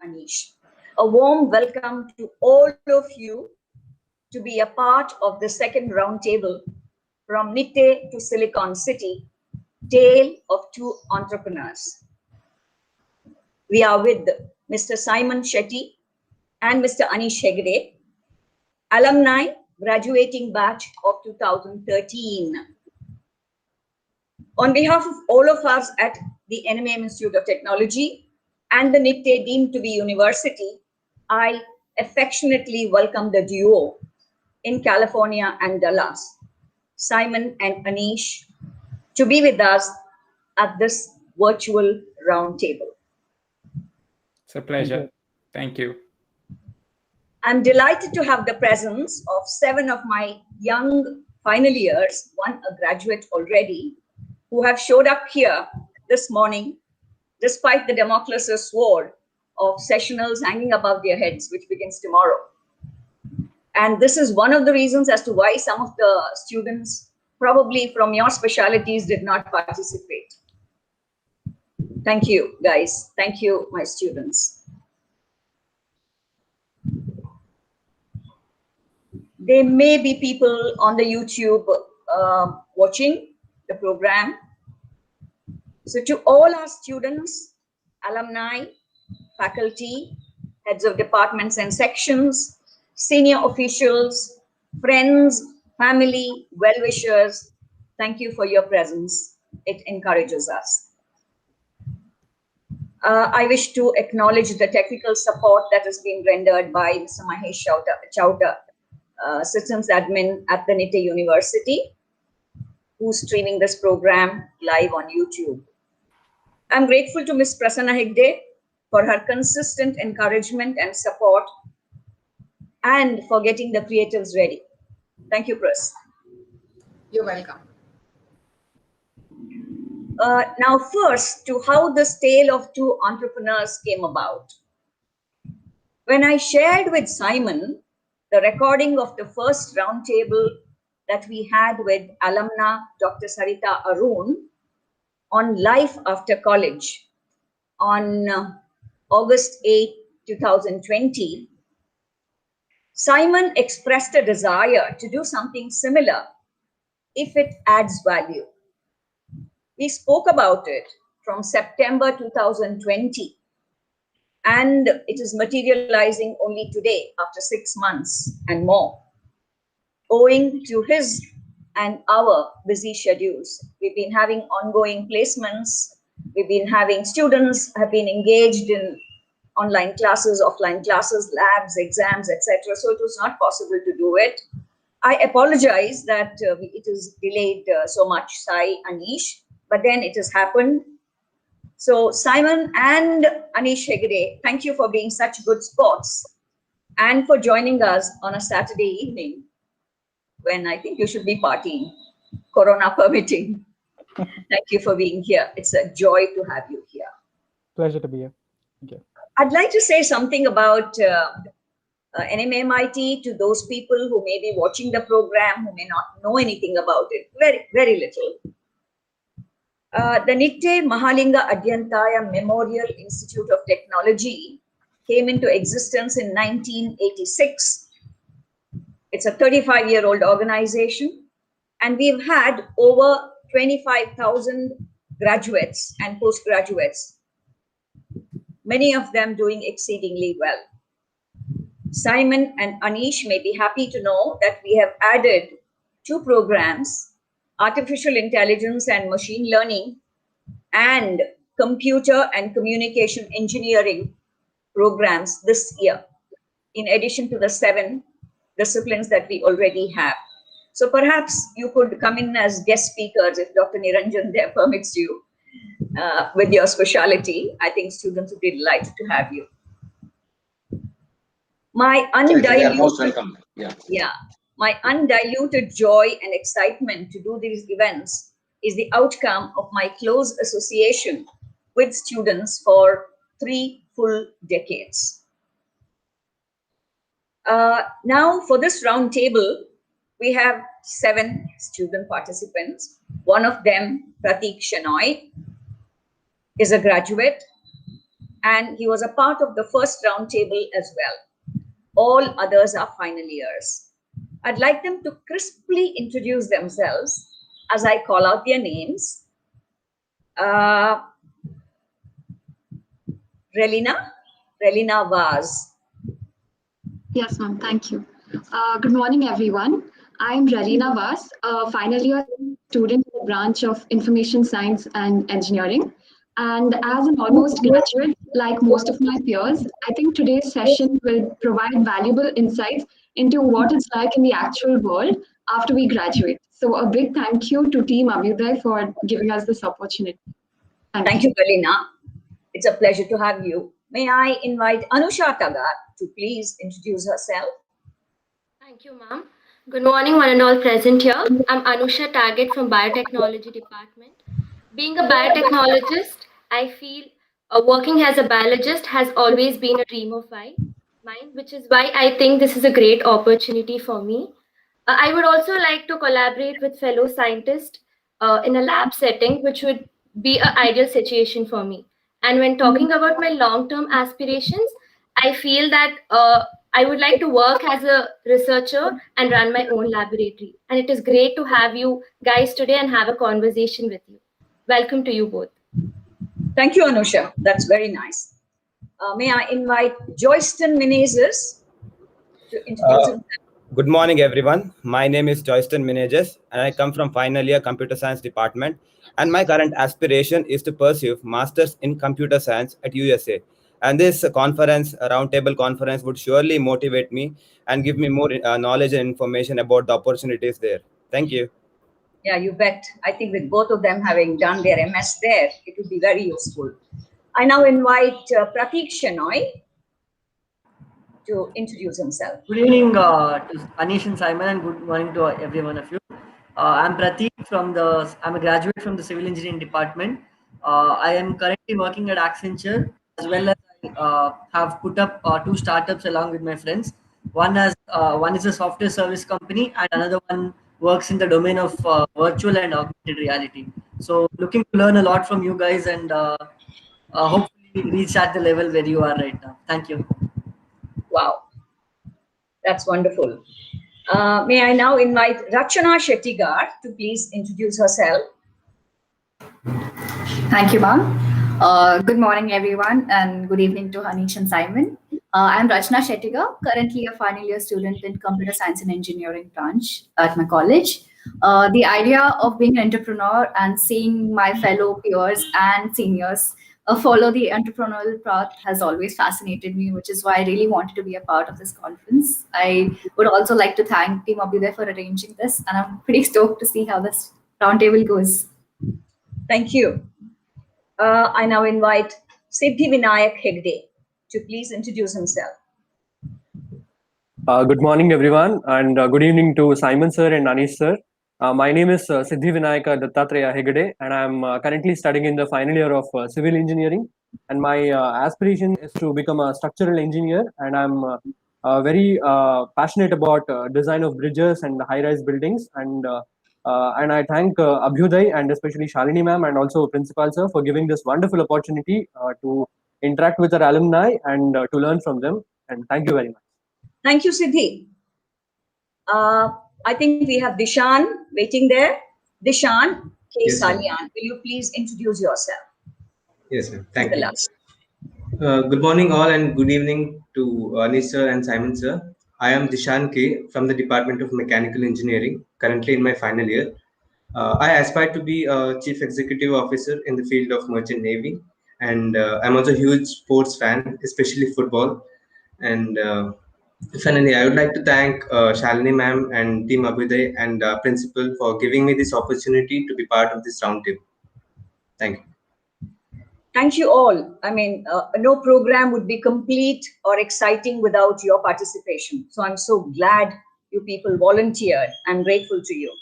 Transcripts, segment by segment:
Anish. A warm welcome to all of you to be a part of the second roundtable from Nitte to Silicon City, Tale of Two Entrepreneurs. We are with Mr. Saiman Shetty and Mr. Anish Hegde, alumni graduating batch of 2013. On behalf of all of us at the NMAMIT Institute of Technology and the Nitte deemed to be university, I affectionately welcome the duo in California and Dallas, Saiman and Anish, to be with us at this virtual roundtable. It's a pleasure. Thank you. I'm delighted to have the presence of 7 of my young final years, one a graduate already, who have showed up here this morning, despite the Damocles' sword of sessionals hanging above their heads, which begins tomorrow. And this is one of the reasons as to why some of the students, probably from your specialities, did not participate. Thank you, guys. Thank you, my students. There may be people on the YouTube watching the program. So to all our students, alumni, faculty, heads of departments and sections, senior officials, friends, family, well-wishers, thank you for your presence. It encourages us. I wish to acknowledge the technical support that has been rendered by Mr. Mahesh Chowta, Systems Admin at the Nitte University, who's streaming this program live on YouTube. I'm grateful to Ms. Prasanna Hegde for her consistent encouragement and support and for getting the creatives ready. Thank you, Pras. You're welcome. Now first, to how this tale of two entrepreneurs came about. When I shared with Saiman the recording of the first roundtable that we had with alumna Dr. Sarita Arun on life after college on August 8, 2020, Saiman expressed a desire to do something similar if it adds value. We spoke about it from September 2020, and it is materializing only today after 6 months and more, owing to his and our busy schedules. We've been having ongoing placements. We've been having students have been engaged in online classes, offline classes, labs, exams, etc. So it was not possible to do it. I apologize that it is delayed so much, Sai, Anish, but then it has happened. So Saiman and Anish Hegde, thank you for being such good sports and for joining us on a Saturday evening when I think you should be partying, Corona permitting. Thank you for being here. It's a joy to have you here. Pleasure to be here. Thank you. I'd like to say something about NMAMIT to those people who may be watching the program, who may not know anything about it, very, very little. The Nitte Mahalinga Adyantaya Memorial Institute of Technology came into existence in 1986. It's a 35-year-old organization, and we've had over 25,000 graduates and postgraduates, many of them doing exceedingly well. Saiman and Anish may be happy to know that we have added 2 programs, Artificial Intelligence and Machine Learning and Computer and Communication Engineering programs this year, in addition to the 7 disciplines that we already have. So perhaps you could come in as guest speakers if Dr. Niranjan there permits you with your specialty. I think students would be delighted to have you. My undiluted, most welcome. My undiluted joy and excitement to do these events is the outcome of my close association with students for 3 full decades. Now for this roundtable, we have 7 student participants. One of them, Pratik Shannoy, is a graduate and he was a part of the first roundtable as well. All others are final years. I'd like them to crisply introduce themselves as I call out their names. Relina Vaz. Yes, ma'am. Thank you. Good morning, everyone. I'm Relina Vaz, a final year student in the branch of Information Science and Engineering. And as an almost graduate, like most of my peers, I think today's session will provide valuable insights into what it's like in the actual world after we graduate. So a big thank you to Team Abhyuday for giving us this opportunity. Thank you, Relina. It's a pleasure to have you. May I invite Anusha Tagat to please introduce herself? Thank you, ma'am. Good morning, one and all present here. I'm Anusha Tagat from Biotechnology Department. Being a biotechnologist, I feel working as a biologist has always been a dream of mine, which is why I think this is a great opportunity for me. I would also like to collaborate with fellow scientists in a lab setting, which would be an ideal situation for me. And when talking about my long-term aspirations, I feel that I would like to work as a researcher and run my own laboratory. And it is great to have you guys today and have a conversation with you. Welcome to you both. Thank you, Anusha. That's very nice. May I invite Joyston Menezes to introduce himself? Good morning, everyone. My name is Joyston Menezes, and I come from final year Computer Science Department. And my current aspiration is to pursue Masters in Computer Science at USA. And this conference, a roundtable conference, would surely motivate me and give me more knowledge and information about the opportunities there. Thank you. Yeah, you bet. I think with both of them having done their MS there, it would be very useful. I now invite Pratik Shannoy to introduce himself. Good evening to Anish and Saiman, and good morning to every one of you. I'm Pratik I'm a graduate from the Civil Engineering Department. I am currently working at Accenture, as well as I have put up 2 startups along with my friends. One is a software service company, and another one works in the domain of virtual and augmented reality. So looking to learn a lot from you guys and hopefully reach at the level where you are right now. Thank you. Wow, that's wonderful. May I now invite Rajna Shetty to please introduce herself. Thank you, ma'am. Good morning, everyone, and good evening to Anish and Saiman. I'm Rajna Shetty, currently a final year student in Computer Science and Engineering branch at my college. The idea of being an entrepreneur and seeing my fellow peers and seniors follow the entrepreneurial path has always fascinated me, which is why I really wanted to be a part of this conference. I would also like to thank Team Abhyuday for arranging this, and I'm pretty stoked to see how this roundtable goes. Thank you. I now invite Siddhi Vinayak Hegde to please introduce himself. Good morning, everyone, and good evening to Saiman sir and Anish sir. My name is Siddhi Vinayaka Dattatreya Hegde, and I'm currently studying in the final year of civil engineering. And my aspiration is to become a structural engineer, and I'm very passionate about design of bridges and high-rise buildings. And I thank Abhyuday and especially Shalini ma'am and also Principal sir for giving this wonderful opportunity to interact with our alumni and to learn from them. And thank you very much. Thank you, Siddhi. I think we have Dishan waiting there. Dishan K. Yes, Salian, will you please introduce yourself? Yes, ma'am. Thank you. Good morning, all, and good evening to Anish sir and Saiman sir. I am Dishan K. from the Department of Mechanical Engineering, currently in my final year. I aspire to be a Chief Executive Officer in the field of Merchant Navy, and I'm also a huge sports fan, especially football. And finally, I would like to thank Shalini ma'am and Team Abhyuday and Principal for giving me this opportunity to be part of this roundtable. Thank you. Thank you all. I mean, no program would be complete or exciting without your participation. So I'm so glad you people volunteered. I'm grateful to you.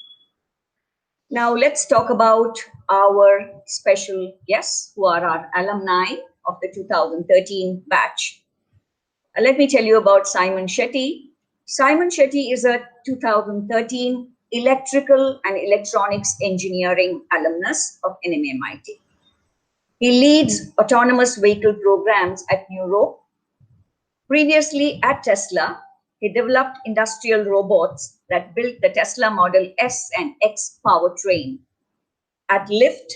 Now let's talk about our special guests who are our alumni of the 2013 batch. Let me tell you about Saiman Shetty. Saiman Shetty is a 2013 Electrical and Electronics Engineering Alumnus of NMAMIT. He leads autonomous vehicle programs at Nuro. Previously at Tesla, he developed industrial robots that built the Tesla Model S and X powertrain. At Lyft,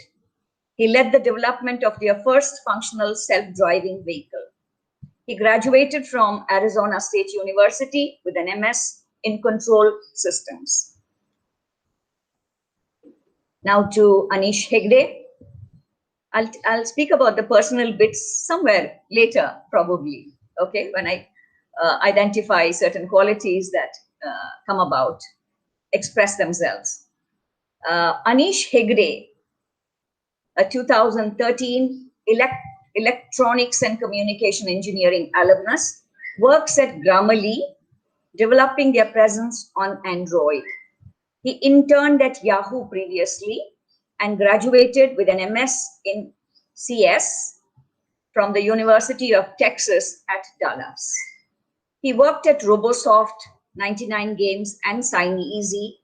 he led the development of their first functional self-driving vehicle. He graduated from Arizona State University with an MS in control systems. Now to Anish Hegde. I'll speak about the personal bits somewhere later, probably, okay, when I identify certain qualities that come about, express themselves. Anish Hegde, a 2013 Electronics and Communication Engineering alumnus, works at Grammarly, developing their presence on Android. He interned at Yahoo previously and graduated with an MS in CS from the University of Texas at Dallas. He worked at Robosoft, 99 Games, and SignEasy,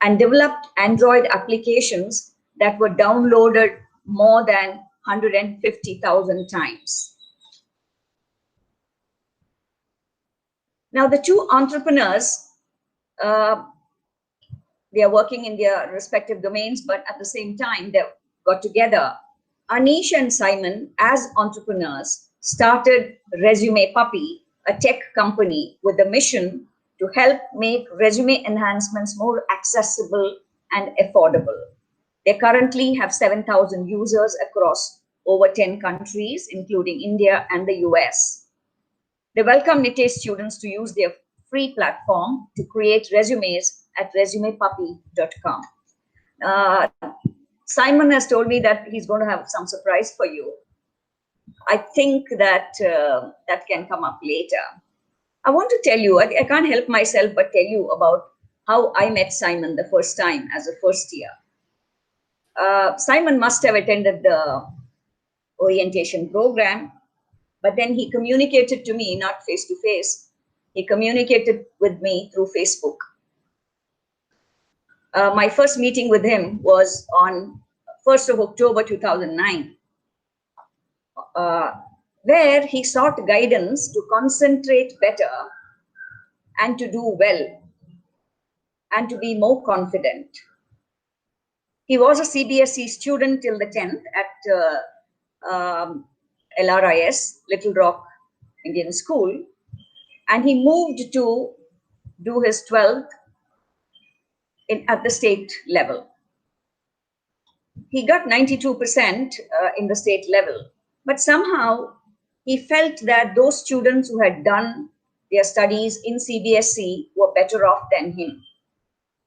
and developed Android applications that were downloaded more than 150,000 times. Now, the two entrepreneurs, they are working in their respective domains, but at the same time, they got together. Anish and Saiman, as entrepreneurs, started ResumePuppy, a tech company with the mission to help make resume enhancements more accessible and affordable. They currently have 7,000 users across over 10 countries, including India and the US. They welcome Nitte students to use their free platform to create resumes at ResumePuppy.com. Saiman has told me that he's going to have some surprise for you. I think that that can come up later. I want to tell you, I can't help myself but tell you about how I met Saiman the first time as a first year. Saiman must have attended the orientation program, but then he communicated to me, not face to face. He communicated with me through Facebook. My first meeting with him was on 1st of October 2009, where he sought guidance to concentrate better and to do well and to be more confident. He was a CBSE student till the 10th at LRIS, Little Rock Indian School, and he moved to do his 12th at the state level. He got 92% in the state level, but somehow he felt that those students who had done their studies in CBSE were better off than him.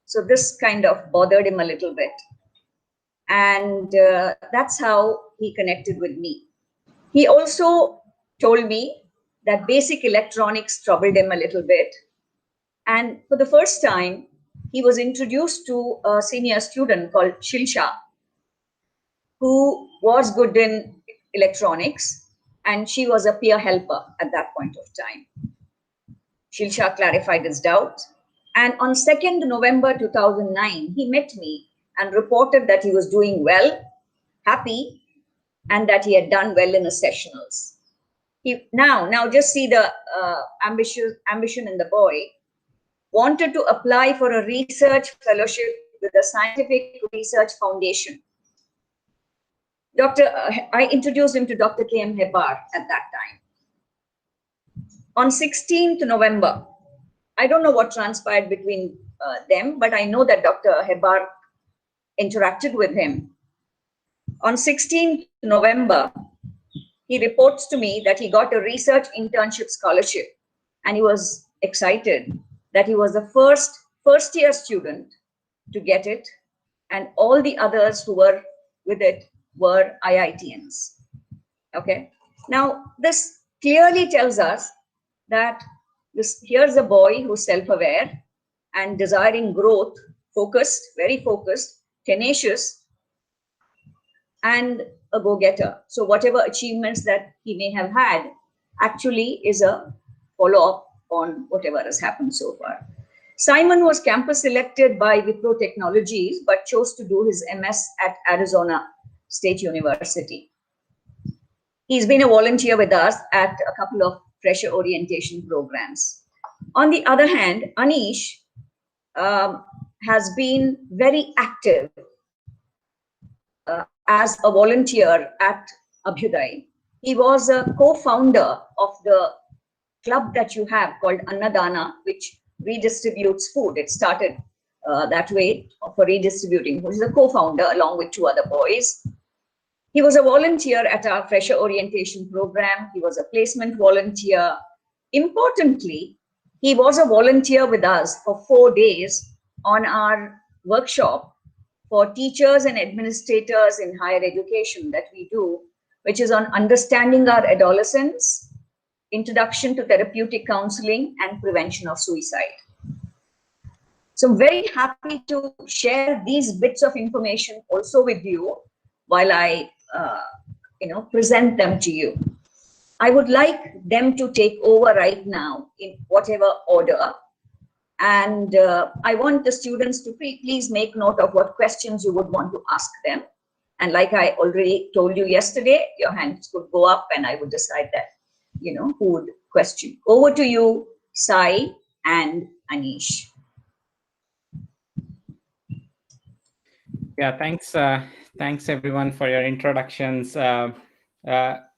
So this kind of bothered him a little bit. And that's how he connected with me. He also told me that basic electronics troubled him a little bit. And for the first time, he was introduced to a senior student called Shilsha, who was good in electronics, and she was a peer helper at that point of time. Shilsha clarified his doubts. And on 2nd November 2009, he met me and reported that he was doing well, happy, and that he had done well in his sessionals. Now just see the ambition in the boy. Wanted to apply for a research fellowship with the Scientific Research Foundation. I introduced him to Dr. K.M. Hebar at that time. On 16th November, I don't know what transpired between them, but I know that Dr. Hebar interacted with him. On 16th November, he reports to me that he got a research internship scholarship, and he was excited that he was the first year student to get it, and all the others who were with it were IITians. Okay. Now, this clearly tells us that here's a boy who's self-aware and desiring growth, focused, very focused, tenacious, and a go-getter. So whatever achievements that he may have had actually is a follow-up on whatever has happened so far. Saiman was campus selected by Wipro Technologies, but chose to do his MS at Arizona State University. He's been a volunteer with us at a couple of fresher orientation programs. On the other hand, Anish has been very active as a volunteer at Abhyuday. He was a co-founder of the club that you have called Annadana, which redistributes food. It started that way for redistributing. He was a co-founder along with 2 other boys. He was a volunteer at our fresher orientation program. He was a placement volunteer. Importantly, he was a volunteer with us for 4 days on our workshop for teachers and administrators in higher education that we do, which is on understanding our adolescents, introduction to therapeutic counseling, and prevention of suicide. So I'm very happy to share these bits of information also with you while I present them to you. I would like them to take over right now in whatever order. And I want the students to please make note of what questions you would want to ask them. And like I already told you yesterday, your hands could go up and I would decide that, who would question. Over to you, Sai and Anish. Yeah, thanks everyone for your introductions.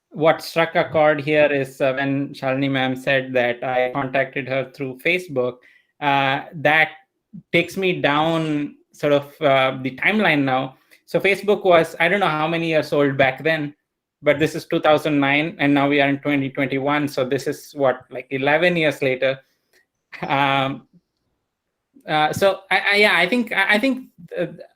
What struck a chord here is when Shalini ma'am said that I contacted her through Facebook. That takes me down sort of the timeline now. So Facebook was, I don't know how many years old back then, but this is 2009 and now we are in 2021. So this is what, like 11 years later. So I think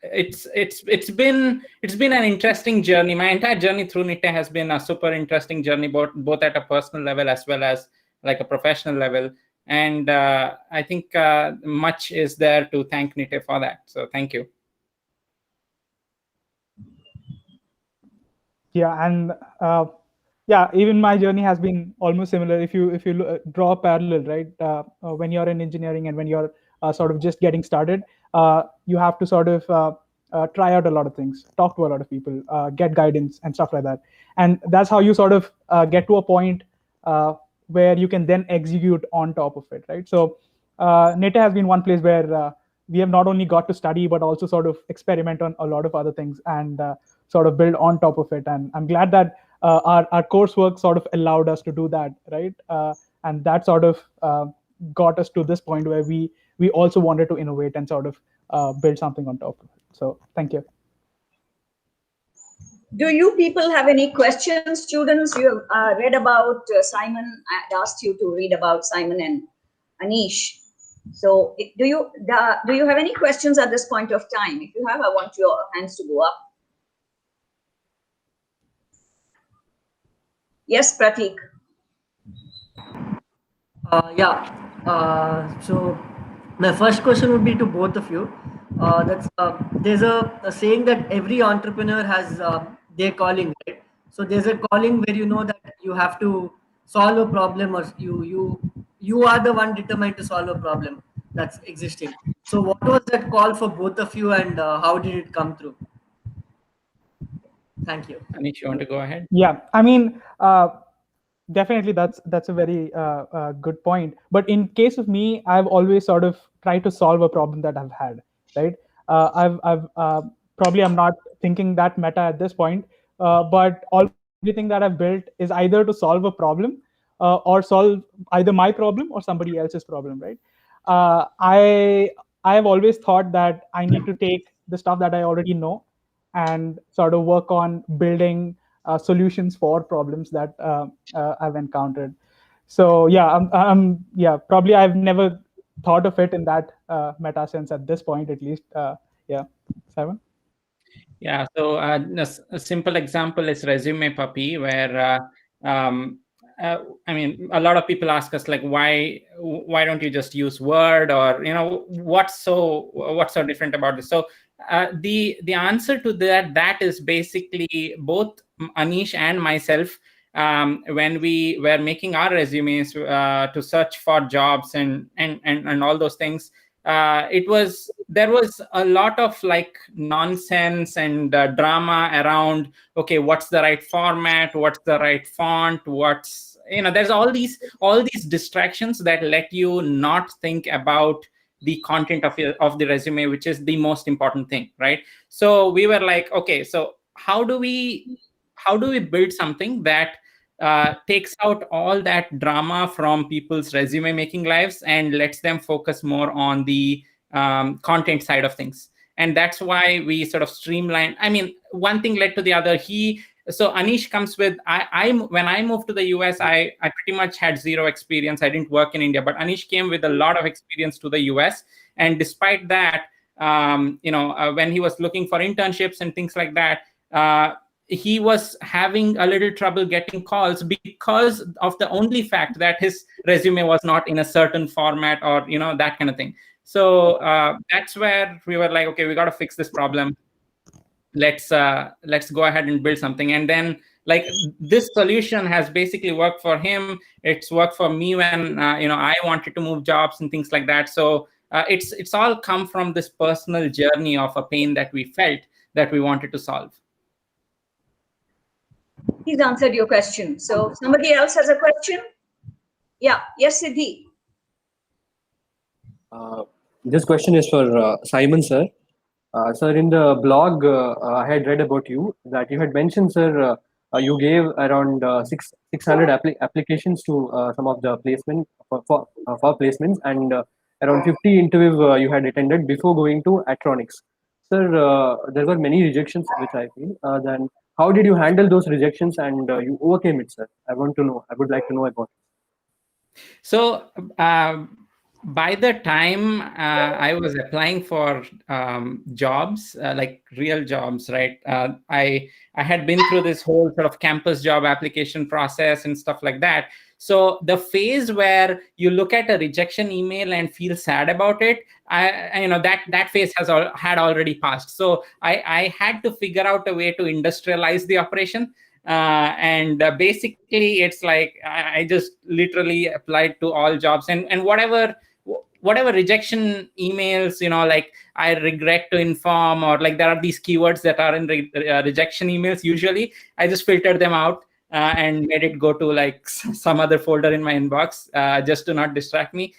it's been an interesting journey. My entire journey through Nitte has been a super interesting journey, both at a personal level as well as like a professional level. And I think much is there to thank Nitte for that. So thank you. Yeah, and even my journey has been almost similar. If you draw a parallel, right? When you're in engineering and when you're sort of just getting started, you have to sort of try out a lot of things, talk to a lot of people, get guidance and stuff like that. And that's how you sort of get to a point where you can then execute on top of it, right? So Nitte has been one place where we have not only got to study, but also sort of experiment on a lot of other things and sort of build on top of it. And I'm glad that our coursework sort of allowed us to do that, right? And that sort of got us to this point where we also wanted to innovate and sort of build something on top of it. So thank you. Do you people have any questions, students? You have read about Simon. I had asked you to read about Simon and Anish. So do you have any questions at this point of time? If you have, I want your hands to go up. Yes, Pratik. So my first question would be to both of you. There's a saying that every entrepreneur has their calling, right? So there's a calling where you know that you have to solve a problem, or you are the one determined to solve a problem that's existing. So what was that call for both of you, and how did it come through? Thank you. Anish, you want to go ahead? Yeah, I mean, definitely that's a very good point. But in case of me, I've always sort of tried to solve a problem that I've had, right? I've probably I'm not thinking that meta at this point, but everything that I've built is either to solve a problem or solve either my problem or somebody else's problem, right? I have always thought that I need to take the stuff that I already know and sort of work on building solutions for problems that I've encountered. So yeah, probably I've never thought of it in that meta sense at this point, at least. Yeah, Saiman? Yeah, so a simple example is ResumePuppy, where I mean, a lot of people ask us like, why don't you just use Word, or what's so different about this? So the answer to that is basically both Anish and myself, when we were making our resumes to search for jobs and all those things, it was there was a lot of like nonsense and drama around, okay, what's the right format, what's the right font, what's, there's all these distractions that let you not think about the content of the resume, which is the most important thing, right? So we were like, okay, so how do we build something that takes out all that drama from people's resume making lives and lets them focus more on the content side of things? And that's why we sort of streamlined. I mean, one thing led to the other. So Anish comes with, when I moved to the US, I pretty much had zero experience. I didn't work in India, but Anish came with a lot of experience to the US. And despite that, when he was looking for internships and things like that, he was having a little trouble getting calls because of the only fact that his resume was not in a certain format or, that kind of thing. So that's where we were like, okay, we got to fix this problem. Let's go ahead and build something. And then like this solution has basically worked for him. It's worked for me when, I wanted to move jobs and things like that. So it's all come from this personal journey of a pain that we felt that we wanted to solve. He's answered your question. So somebody else has a question? Yeah. Yes, Siddhi. This question is for Saiman, sir. Sir, in the blog, I had read about you that you had mentioned, sir, you gave around 600 applications to some of the placement for placements, and around 50 interviews you had attended before going to Atronics. Sir, there were many rejections, which I feel. Then how did you handle those rejections and you overcame it, sir? I want to know. I would like to know about it. So by the time I was applying for jobs, like real jobs, right? I had been through this whole sort of campus job application process and stuff like that. So the phase where you look at a rejection email and feel sad about it, that phase had already passed. So I had to figure out a way to industrialize the operation. Basically, it's like I just literally applied to all jobs and whatever rejection emails, like I regret to inform, or like there are these keywords that are in rejection emails. Usually, I just filtered them out and made it go to like some other folder in my inbox just to not distract me.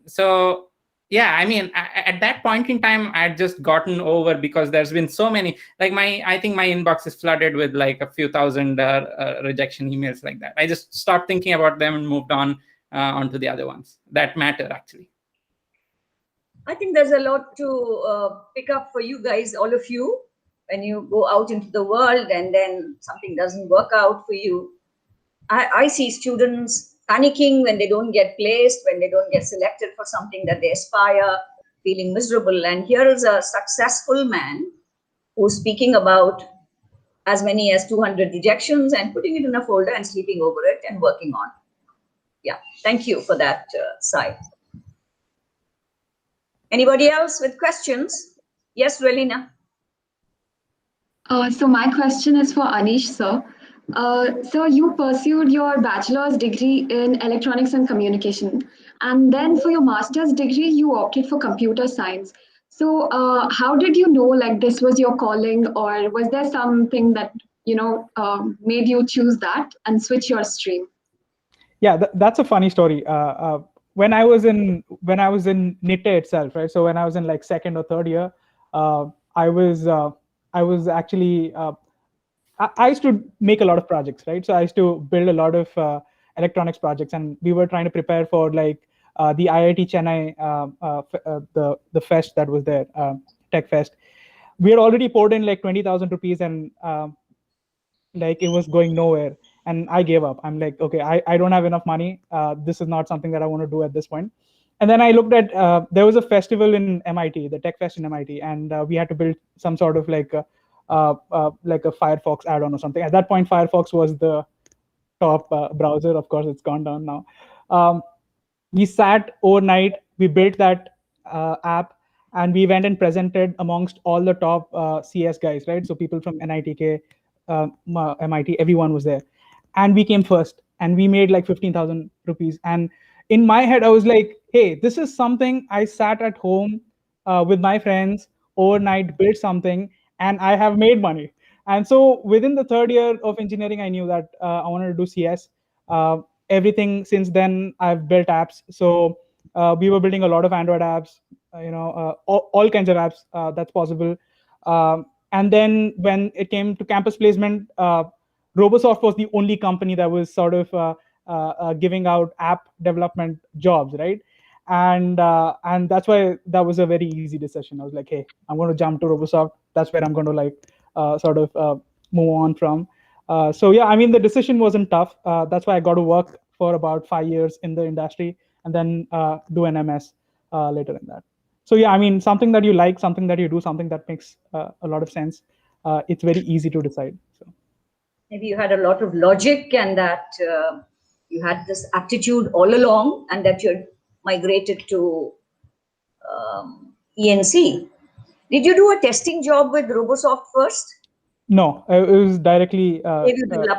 So yeah, I mean, at that point in time, I had just gotten over, because there's been so many, like I think my inbox is flooded with like a few thousand rejection emails like that. I just stopped thinking about them and moved on onto the other ones that matter, actually. I think there's a lot to pick up for you guys, all of you, when you go out into the world and then something doesn't work out for you. I see students panicking when they don't get placed, when they don't get selected for something that they aspire, feeling miserable. And here is a successful man who's speaking about as many as 200 rejections and putting it in a folder and sleeping over it and working on. Yeah, thank you for that, Sai. Anybody else with questions? Yes, Relina. So my question is for Anish, sir. So you pursued your bachelor's degree in electronics and communication, and then for your master's degree, you opted for computer science. So how did you know like this was your calling, or was there something that made you choose that and switch your stream? Yeah, that's a funny story. When I was in Nitte itself, right? So when I was in like second or third year, I was actually I used to make a lot of projects, right? So I used to build a lot of electronics projects, and we were trying to prepare for like the IIT Chennai, the fest that was there, Tech Fest. We had already poured in like 20,000 rupees, and like it was going nowhere. And I gave up. I'm like, okay, I don't have enough money. This is not something that I want to do at this point. And then I looked at, there was a festival in MIT, the Tech Fest in MIT, and we had to build some sort of like a Firefox add-on or something. At that point, Firefox was the top browser. Of course, it's gone down now. We sat overnight, we built that app, and we went and presented amongst all the top CS guys, right? So people from NITK, MIT, everyone was there. And we came first, and we made like 15,000 rupees. And in my head, I was like, hey, this is something I sat at home with my friends overnight, build something, and I have made money. And so within the third year of engineering, I knew that I wanted to do CS. Everything since then, I've built apps. So we were building a lot of Android apps, all kinds of apps that's possible. And then when it came to campus placement, Robosoft was the only company that was sort of giving out app development jobs, right? And that's why that was a very easy decision. I was like, hey, I'm going to jump to Robosoft. That's where I'm going to move on from. So yeah, I mean, the decision wasn't tough. That's why I got to work for about 5 years in the industry and then do an MS later in that. So yeah, I mean, something that you like, something that you do, something that makes a lot of sense. It's very easy to decide. So maybe you had a lot of logic and that you had this aptitude all along and that you're migrated to ENC. Did you do a testing job with Robosoft first? No, it was directly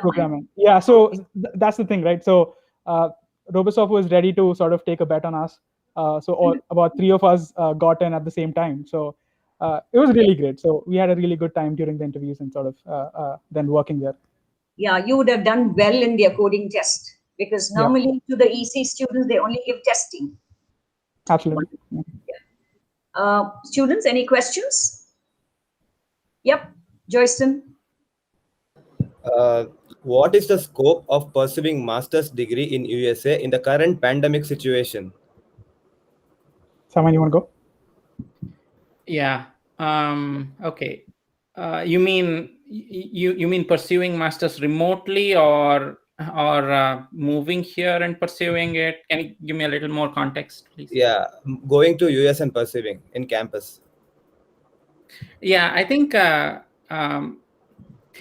programming. Yeah, so that's the thing, right? So Robosoft was ready to sort of take a bet on us. About 3 of us got in at the same time. So it was really great. So we had a really good time during the interviews and sort of then working there. Yeah, you would have done well in their coding test because normally to the EC students, they only give testing. Absolutely. Yeah. Students, any questions? Yep, Joyson. What is the scope of pursuing master's degree in USA in the current pandemic situation? Saiman, you want to go? Yeah. Okay. You mean you mean pursuing masters remotely or moving here and pursuing it? Can you give me a little more context, please? Yeah, going to US and pursuing in campus. Yeah, I think.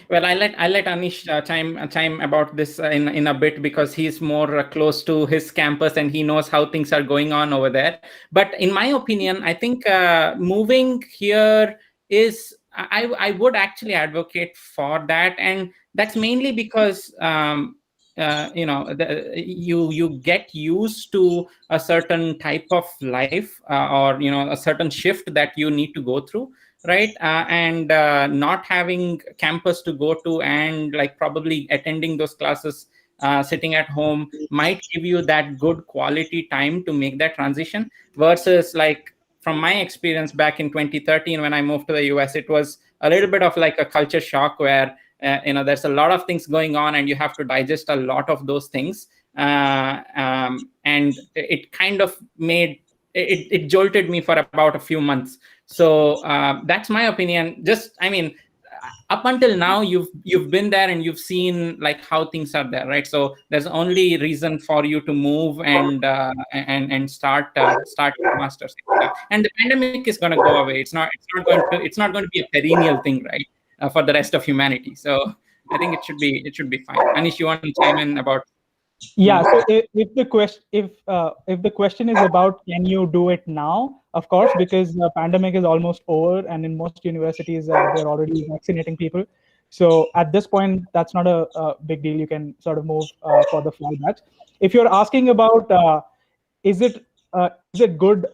Well, I let Anish chime about this in a bit because he's more close to his campus and he knows how things are going on over there. But in my opinion, I think moving here is I would actually advocate for that, and that's mainly because you get used to a certain type of life or a certain shift that you need to go through, right? And not having campus to go to and like probably attending those classes sitting at home might give you that good quality time to make that transition versus like from my experience back in 2013 when I moved to the US, it was a little bit of like a culture shock where there's a lot of things going on and you have to digest a lot of those things, and it kind of made it jolted me for about a few months. So that's my opinion. Just, I mean, up until now, you've been there and you've seen like how things are there, right? So there's only reason for you to move and start your masters. And the pandemic is going to go away. It's not going to be a perennial thing, right? For the rest of humanity. So I think it should be fine. Anish, you want to chime in about? Yeah. So if the question is about can you do it now, of course, because the pandemic is almost over, and in most universities they're already vaccinating people. So at this point, that's not a big deal. You can sort of move for the fall batch. If you're asking about is it good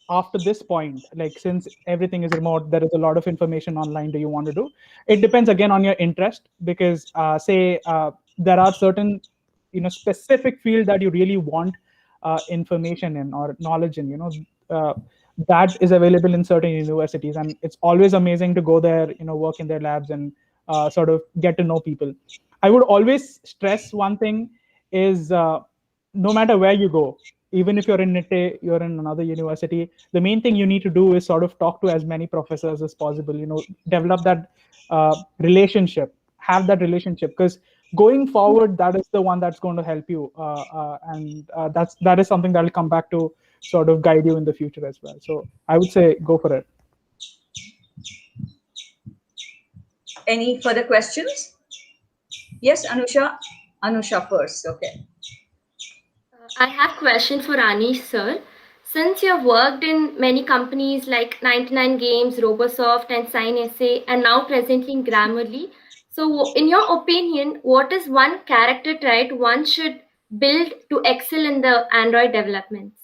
after this point, like since everything is remote, there is a lot of information online, do you want to do? It depends again on your interest, because say there are certain specific field that you really want information in or knowledge in, that is available in certain universities, and it's always amazing to go there, work in their labs and sort of get to know people. I would always stress one thing is no matter where you go, even if you're in Nitte, you're in another university, the main thing you need to do is sort of talk to as many professors as possible, develop that relationship, have that relationship, because going forward, that is the one that's going to help you. And that is something that will come back to sort of guide you in the future as well. So I would say go for it. Any further questions? Yes, Anusha. Anusha first, okay. I have a question for Anish, sir. Since you have worked in many companies like 99 Games, Robosoft, and Sign SA, and now presently in Grammarly, so in your opinion, what is one character trait one should build to excel in the Android developments?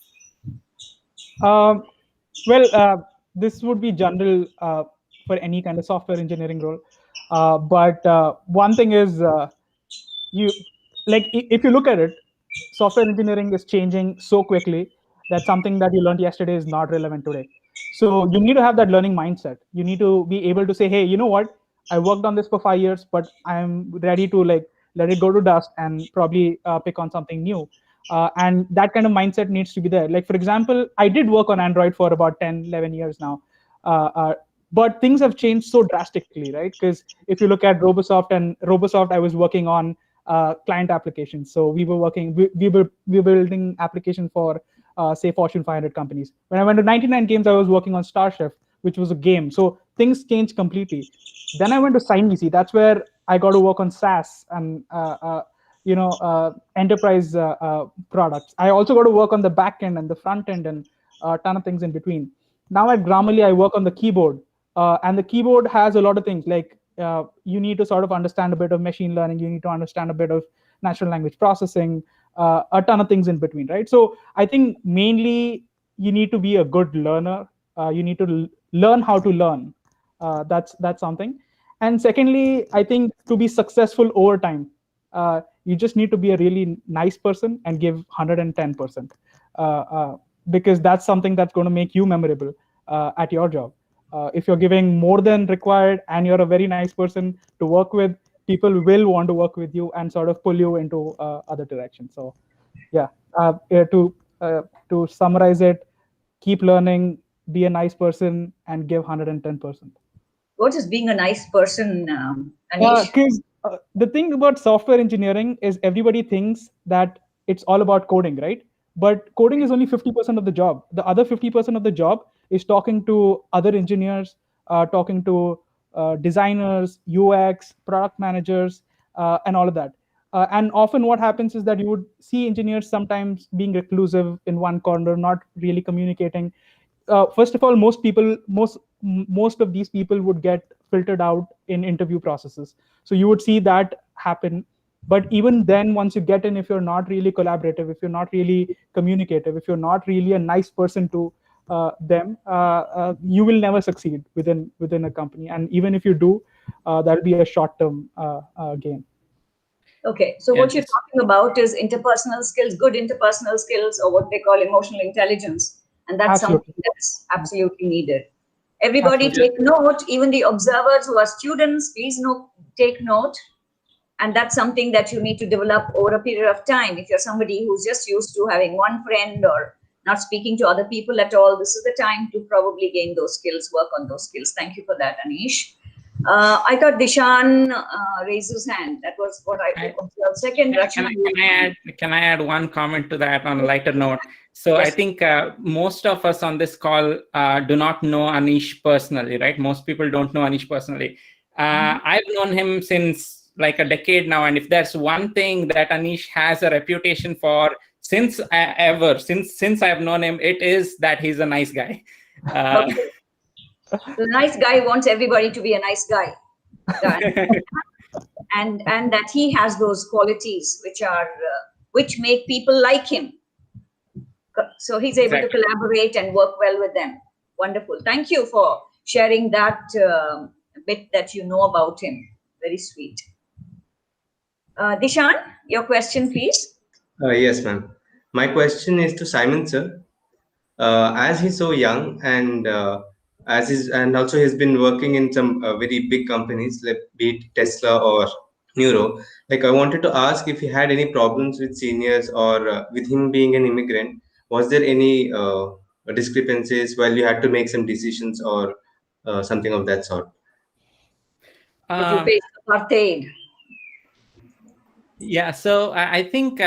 Well, this would be general for any kind of software engineering role. But one thing is, if you look at it, software engineering is changing so quickly that something that you learned yesterday is not relevant today. So you need to have that learning mindset. You need to be able to say, hey, you know what? I worked on this for 5 years, but I'm ready to let it go to dust and probably pick on something new. And that kind of mindset needs to be there. Like, for example, I did work on Android for about 10, 11 years now. But things have changed so drastically, right? Because if you look at Robosoft, I was working on client applications. So we were building application for say Fortune 500 companies. When I went to 99 Games, I was working on Starchef, which was a game. So things changed completely. Then I went to SignEasy. That's where I got to work on SaaS and enterprise products. I also got to work on the back end and the front end and a ton of things in between. Now at Grammarly, I work on the keyboard, and the keyboard has a lot of things like you need to sort of understand a bit of machine learning. You need to understand a bit of natural language processing, a ton of things in between, right? So I think mainly you need to be a good learner. You need to learn how to learn. That's something. And secondly, I think to be successful over time, you just need to be a really nice person and give 110%, because that's something that's going to make you memorable at your job. If you're giving more than required and you're a very nice person to work with, people will want to work with you and sort of pull you into other directions. So yeah, to summarize it, keep learning, be a nice person, and give 110%. What is being a nice person, Anish? Because the thing about software engineering is everybody thinks that it's all about coding, right? But coding is only 50% of the job. The other 50% of the job is talking to other engineers, talking to designers, UX, product managers, and all of that. And often what happens is that you would see engineers sometimes being reclusive in one corner, not really communicating. First of all, most of these people would get filtered out in interview processes. So you would see that happen. But even then, once you get in, if you're not really collaborative, if you're not really communicative, if you're not really a nice person to them, you will never succeed within a company. And even if you do, that'll be a short-term gain. Okay, so what you're talking about is interpersonal skills, good interpersonal skills, or what they call emotional intelligence. And that's something that's absolutely needed. Everybody take note, even the observers who are students, please take note. And that's something that you need to develop over a period of time. If you're somebody who's just used to having one friend or not speaking to other people at all, this is the time to probably gain those skills, work on those skills. Thank you for that, Anish. I thought Dishan raised his hand. That was what I observed. Second, can I add one comment to that on a lighter note? So yes. I think most of us on this call do not know Anish personally, right? Most people don't know Anish personally. I've known him since like a decade now, and if there's one thing that Anish has a reputation for since I've known him, it is that he's a nice guy. Okay. The nice guy wants everybody to be a nice guy, and that he has those qualities which make people like him. So he's able to collaborate and work well with them. Wonderful. Thank you for sharing that bit that you know about him. Very sweet. Dishan, your question, please. Yes, ma'am. My question is to Saiman, sir. As he's so young and also he's been working in some very big companies, like be it Tesla or Nuro. Like, I wanted to ask if he had any problems with seniors or with him being an immigrant. Was there any discrepancies while you had to make some decisions or something of that sort? Did you face apartheid? Yeah, so I think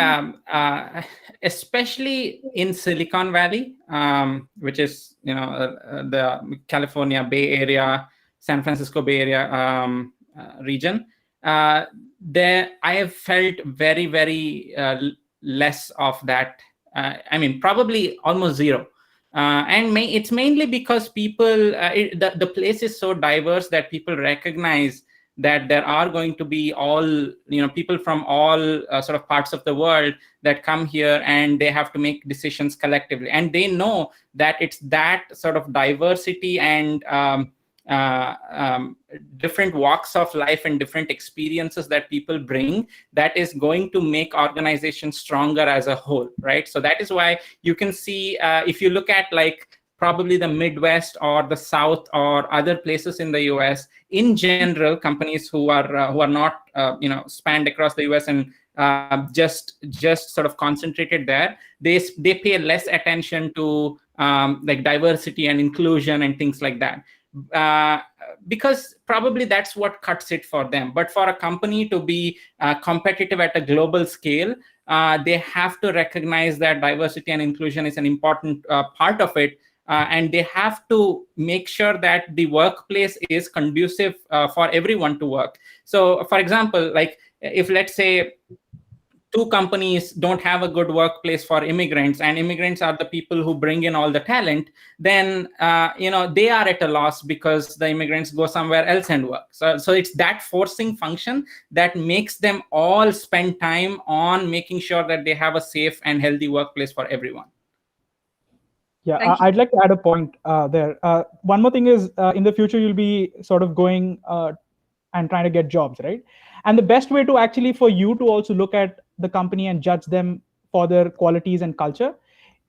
especially in Silicon Valley, which is the California Bay Area, San Francisco Bay Area region, there I have felt very, very less of that. I mean, probably almost zero. And it's mainly because people, the place is so diverse that people recognize that there are going to be people from all sort of parts of the world that come here, and they have to make decisions collectively. And they know that it's that sort of diversity and different walks of life and different experiences that people bring that is going to make organizations stronger as a whole, right? So that is why you can see, if you look at like probably the Midwest or the South or other places in the US, in general, companies who are not spanned across the US and just sort of concentrated there, they pay less attention to like diversity and inclusion and things like that. Because probably that's what cuts it for them. But for a company to be competitive at a global scale, they have to recognize that diversity and inclusion is an important part of it. And they have to make sure that the workplace is conducive for everyone to work. So, for example, like if let's say two companies don't have a good workplace for immigrants, and immigrants are the people who bring in all the talent, then they are at a loss because the immigrants go somewhere else and work. So it's that forcing function that makes them all spend time on making sure that they have a safe and healthy workplace for everyone. Yeah, I'd like to add a point there. One more thing is, in the future, you'll be sort of going and trying to get jobs, right? And the best way to actually for you to also look at the company and judge them for their qualities and culture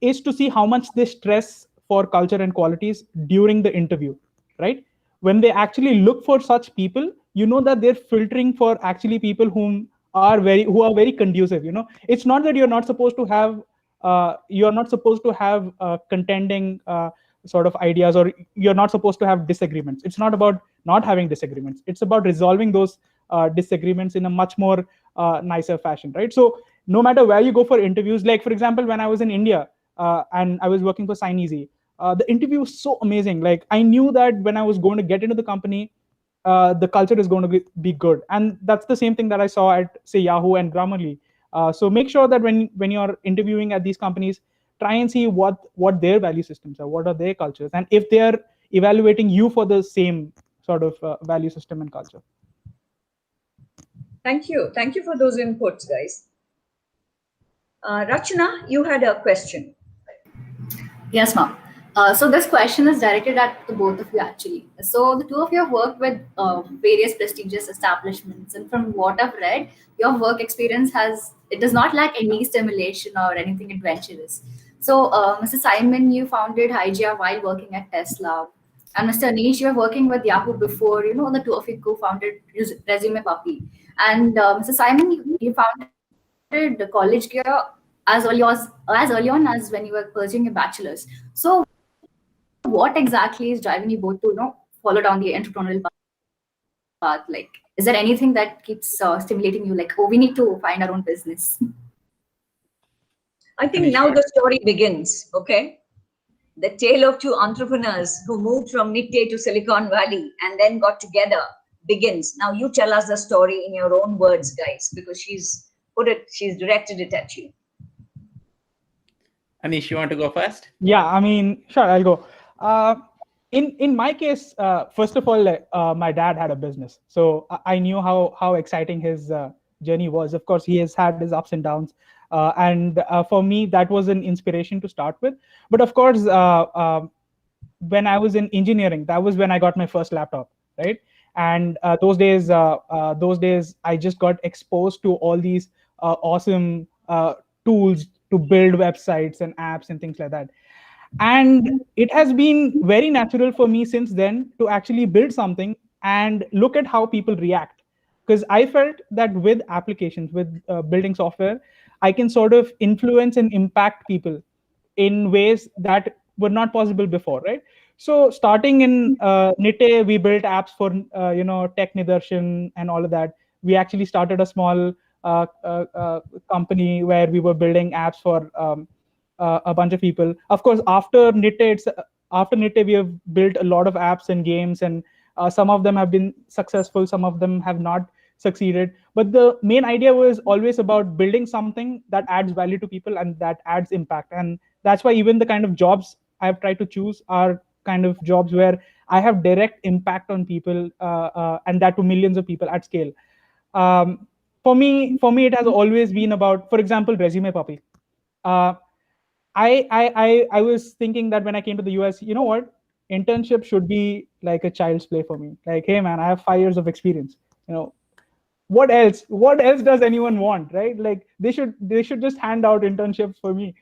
is to see how much they stress for culture and qualities during the interview, right? When they actually look for such people, you know that they're filtering for actually people who are very conducive. It's not that you're not supposed to have contending sort of ideas, or you're not supposed to have disagreements. It's not about not having disagreements. It's about resolving those disagreements in a much more nicer fashion, right? So no matter where you go for interviews, like for example, when I was in India and I was working for E&EE, the interview was so amazing. Like I knew that when I was going to get into the company, the culture is going to be good. And that's the same thing that I saw at, say, Yahoo and Grammarly. So make sure that when you're interviewing at these companies, try and see what their value systems are, what are their cultures, and if they're evaluating you for the same sort of value system and culture. Thank you for those inputs, guys. Rachna, you had a question. Yes, ma'am. So this question is directed at the both of you, actually. So the two of you have worked with various prestigious establishments, and from what I've read, your work experience does not lack any stimulation or anything adventurous. So, Mr. Saiman, you founded Hygia while working at Tesla, and Mr. Anish, you were working with Yahoo before. The two of you co-founded ResumePuppy, and Mr. Saiman, you founded the College Gear as early on as when you were pursuing your bachelor's. So what exactly is driving you both to follow down the entrepreneurial path? Like, is there anything that keeps stimulating you, like, oh, we need to find our own business? I think now the story begins. Okay, the tale of two entrepreneurs who moved from Nitte to Silicon Valley and then got together begins. Now you tell us the story in your own words, guys, because she's directed it at you. Anish, you want to go first? Yeah, I mean, sure, I'll go. In my case, first of all, my dad had a business, so I knew how exciting his journey was. Of course, he has had his ups and downs, and for me, that was an inspiration to start with. But of course, when I was in engineering, that was when I got my first laptop, right? And those days, I just got exposed to all these awesome tools to build websites and apps and things like that. And it has been very natural for me since then to actually build something and look at how people react. Because I felt that with applications, with building software, I can sort of influence and impact people in ways that were not possible before, right? So starting in Nitte, we built apps for Tech Nidarshan and all of that. We actually started a small company where we were building apps for a bunch of people. Of course, after Nitte, we have built a lot of apps and games, and some of them have been successful, some of them have not succeeded. But the main idea was always about building something that adds value to people and that adds impact. And that's why even the kind of jobs I've tried to choose are kind of jobs where I have direct impact on people, and that to millions of people at scale. For me, it has always been about, for example, ResumePuppy. I was thinking that when I came to the US, you know what, internship should be like a child's play for me. Like, hey man, I have 5 years of experience. What else does anyone want, right? Like they should just hand out internships for me.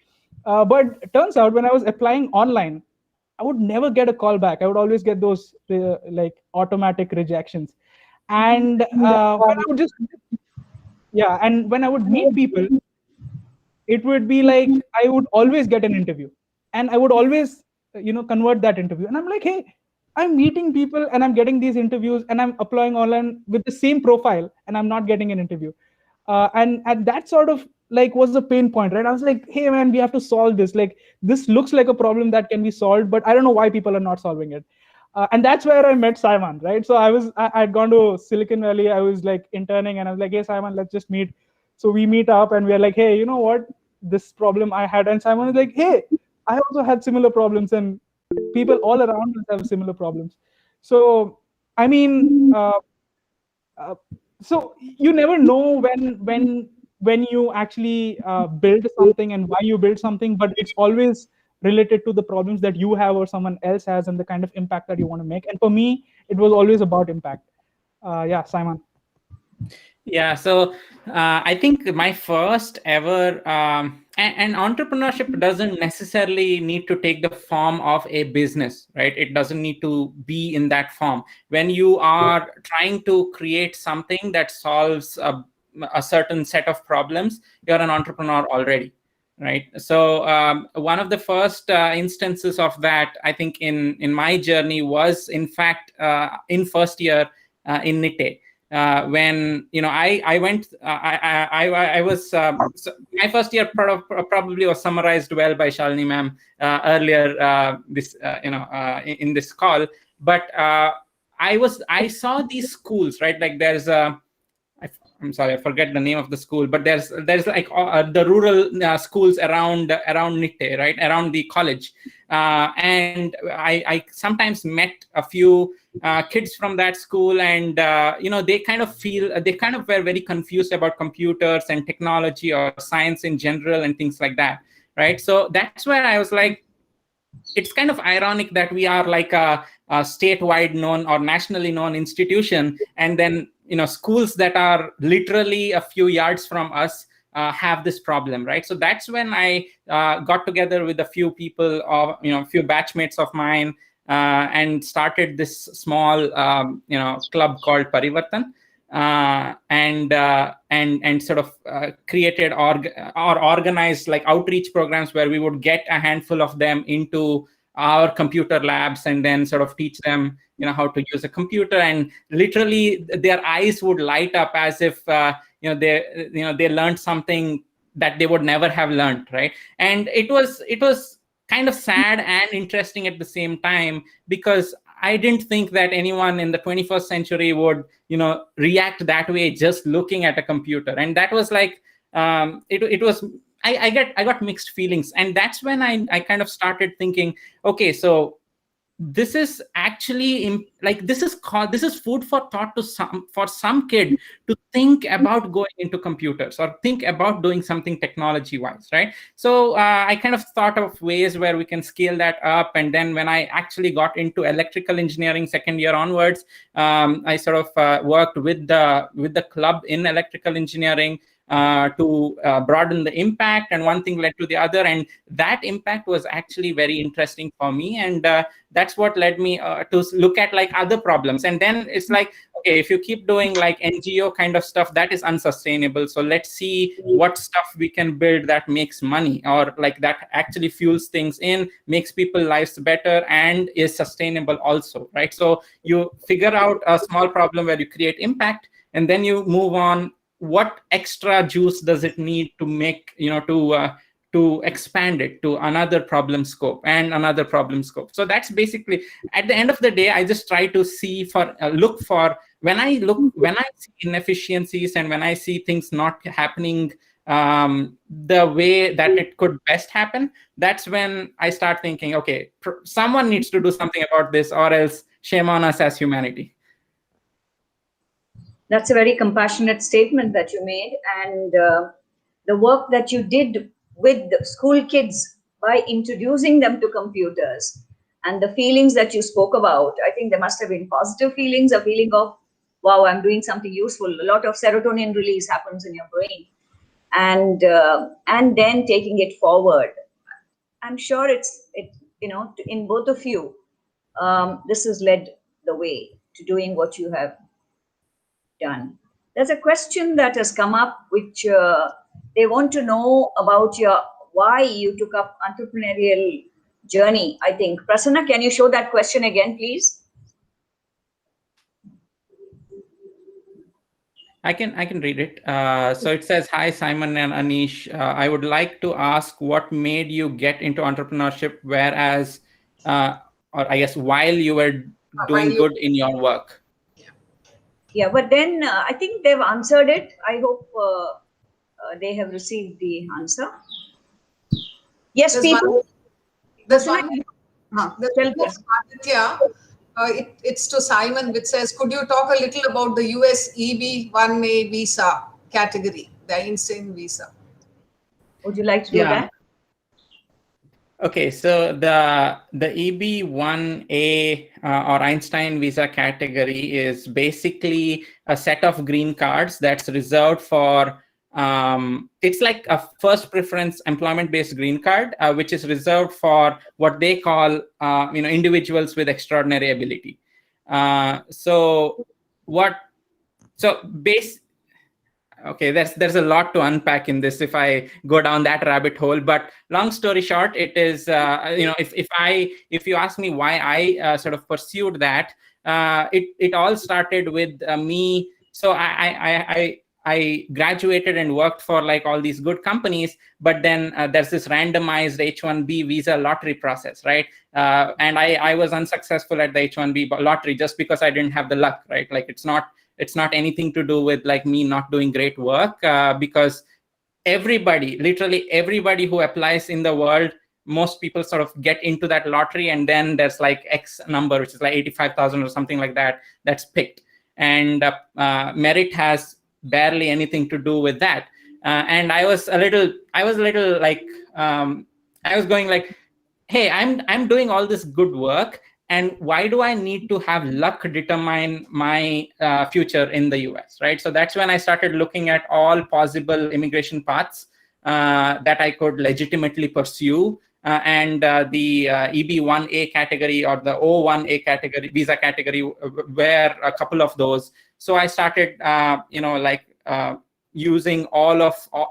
But it turns out when I was applying online, I would never get a call back. I would always get those like automatic rejections. And when I would just, yeah, and when I would meet people, it would be like I would always get an interview, and I would always convert that interview. And I'm like, hey, I'm meeting people and I'm getting these interviews, and I'm applying online with the same profile, and I'm not getting an interview. And that sort of like was the pain point, right? I was like, hey man, we have to solve this. Like, this looks like a problem that can be solved, but I don't know why people are not solving it. And that's where I met Saiman, right? So I'd gone to Silicon Valley. I was like interning, and I was like, hey Saiman, let's just meet. So we meet up and we're like, hey, you know what, this problem I had. And Saiman is like, hey, I also had similar problems, and people all around us have similar problems. So I mean, so you never know when you actually build something and why you build something, but it's always related to the problems that you have or someone else has and the kind of impact that you want to make. And for me, it was always about impact. Yeah, Saiman. Yeah, so I think my first ever, and entrepreneurship doesn't necessarily need to take the form of a business, right? It doesn't need to be in that form. When you are trying to create something that solves a certain set of problems, you're an entrepreneur already, right? So one of the first instances of that, I think, in my journey was, in fact, in first year in Nitte. When I went, I was so my first year probably was summarized well by Shalini ma'am earlier in this call. But I saw these schools, right? Like there's I'm sorry, I forget the name of the school, but there's like the rural schools around Nitte, right, around the college, and I sometimes met a few kids from that school, and they kind of were very confused about computers and technology or science in general and things like that, right? So that's where I was like, it's kind of ironic that we are like a statewide known or nationally known institution, and then schools that are literally a few yards from us have this problem, right? So that's when I got together with a few people, or a few batchmates of mine, and started this small club called Parivartan. And sort of created or organized like outreach programs where we would get a handful of them into our computer labs and then sort of teach them how to use a computer, and literally their eyes would light up as if they learned something that they would never have learned, right? And it was kind of sad and interesting at the same time, because I didn't think that anyone in the 21st century would, react that way just looking at a computer. And that was like, it was, I got mixed feelings. And that's when I kind of started thinking, okay, so this is actually this is food for thought for some kid to think about going into computers or think about doing something technology wise, right? So I kind of thought of ways where we can scale that up. And then when I actually got into electrical engineering second year onwards, I sort of worked with the club in electrical engineering to broaden the impact, and one thing led to the other, and that impact was actually very interesting for me, and that's what led me to look at like other problems. And then it's like, okay, if you keep doing like NGO kind of stuff, that is unsustainable, so let's see what stuff we can build that makes money, or like that actually fuels things in, makes people's lives better, and is sustainable also, right? So you figure out a small problem where you create impact, and then you move on. What extra juice does it need to make, to expand it to another problem scope and another problem scope? So that's basically, at the end of the day, I just try to see look for when I see inefficiencies and when I see things not happening the way that it could best happen, that's when I start thinking, okay, someone needs to do something about this, or else shame on us as humanity. That's a very compassionate statement that you made, and the work that you did with school kids by introducing them to computers and the feelings that you spoke about, I think there must have been positive feelings, a feeling of, wow, I'm doing something useful. A lot of serotonin release happens in your brain, and then taking it forward. I'm sure in both of you, this has led the way to doing what you have done. There's a question that has come up, which they want to know about why you took up entrepreneurial journey. I think Prasanna, can you show that question again, please? I can read it. So it says, "Hi Simon and Anish. I would like to ask what made you get into entrepreneurship, whereas, or I guess while you were doing good in your work." Yeah, but then I think they've answered it. I hope they have received the answer. Yes, people. There's one it's to Simon, which says, could you talk a little about the US EB-1A visa category, the Einstein visa? Would you like to do that? Okay, so the EB-1A or Einstein visa category is basically a set of green cards that's reserved for, it's like a first preference employment-based green card, which is reserved for what they call individuals with extraordinary ability. Okay, there's a lot to unpack in this if I go down that rabbit hole. But long story short, it is if you ask me why I sort of pursued that, it all started with me. So I graduated and worked for like all these good companies, but then there's this randomized H-1B visa lottery process, right? And I was unsuccessful at the H-1B lottery just because I didn't have the luck, right? Like it's not anything to do with like me not doing great work, because literally everybody who applies in the world, most people sort of get into that lottery, and then there's like X number, which is like 85,000 or something like that, that's picked. And merit has barely anything to do with that. And I was going like, hey, I'm doing all this good work, and why do I need to have luck determine my future in the US, right? So that's when I started looking at all possible immigration paths that I could legitimately pursue. And the EB-1A category or the O-1A category, visa category, were a couple of those. So I started, using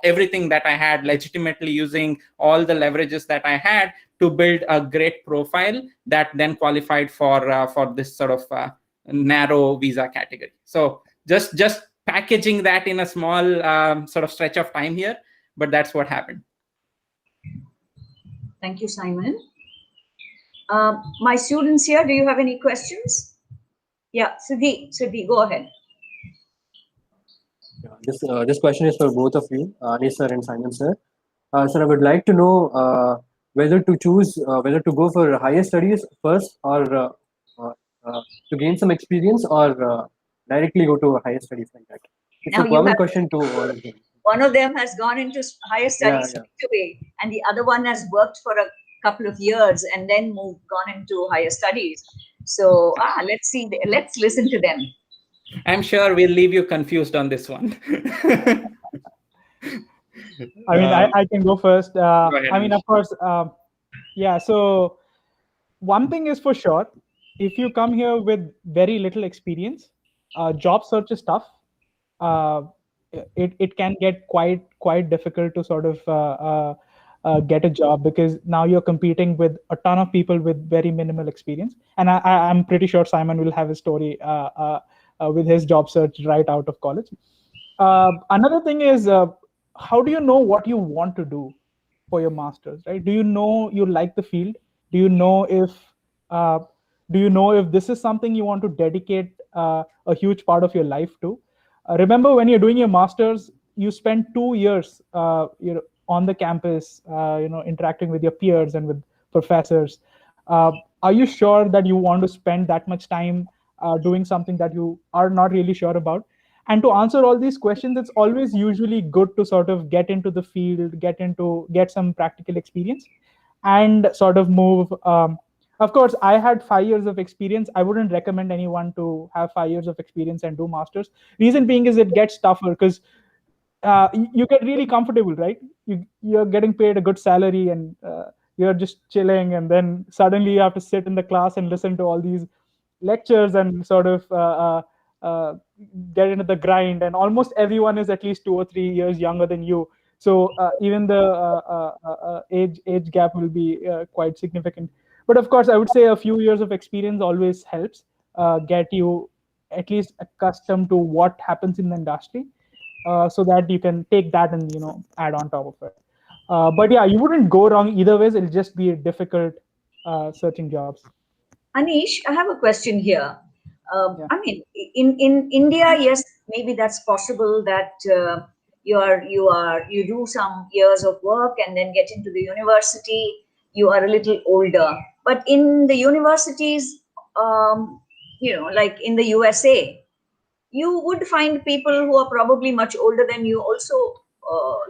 everything that I had, legitimately using all the leverages that I had to build a great profile that then qualified for this sort of narrow visa category. So just packaging that in a small sort of stretch of time here, but that's what happened. Thank you, Simon. My students here, do you have any questions? Yeah, Siddhi, go ahead. Yeah, this question is for both of you, Anish sir and Simon sir. Sir, I would like to know whether to choose whether to go for higher studies first, or to gain some experience, or directly go to higher studies like that. It's a common question to all of them. One of them has gone into higher studies straight away, and the other one has worked for a couple of years and then gone into higher studies. So let's see. Let's listen to them. I'm sure we'll leave you confused on this one. I mean, I can go first. Go ahead, I mean, of course, yeah. So one thing is for sure, if you come here with very little experience, job search is tough. It can get quite difficult to sort of get a job, because now you're competing with a ton of people with very minimal experience. And I'm pretty sure Simon will have a story with his job search right out of college. Another thing is, how do you know what you want to do for your master's, right? Do you know you like the field? Do you know if this is something you want to dedicate a huge part of your life to? Remember, when you're doing your master's, you spend 2 years on the campus, interacting with your peers and with professors. are you sure that you want to spend that much time doing something that you are not really sure about? And to answer all these questions, it's always usually good to sort of get into the field, get some practical experience, and sort of move. Of course, I had 5 years of experience. I wouldn't recommend anyone to have 5 years of experience and do masters. Reason being is it gets tougher because you get really comfortable, right? You're getting paid a good salary, and you're just chilling, and then suddenly you have to sit in the class and listen to all these lectures and sort of uh, get into the grind. And almost everyone is at least 2 or 3 years younger than you, so even the age gap will be quite significant. But of course, I would say a few years of experience always helps get you at least accustomed to what happens in the industry, so that you can take that and add on top of it. But yeah, you wouldn't go wrong either ways. It'll just be difficult searching jobs. Anish, I have a question here. Yeah. I mean, in India, yes, maybe that's possible that you do some years of work and then get into the university. You are a little older, but in the universities, like in the USA, you would find people who are probably much older than you also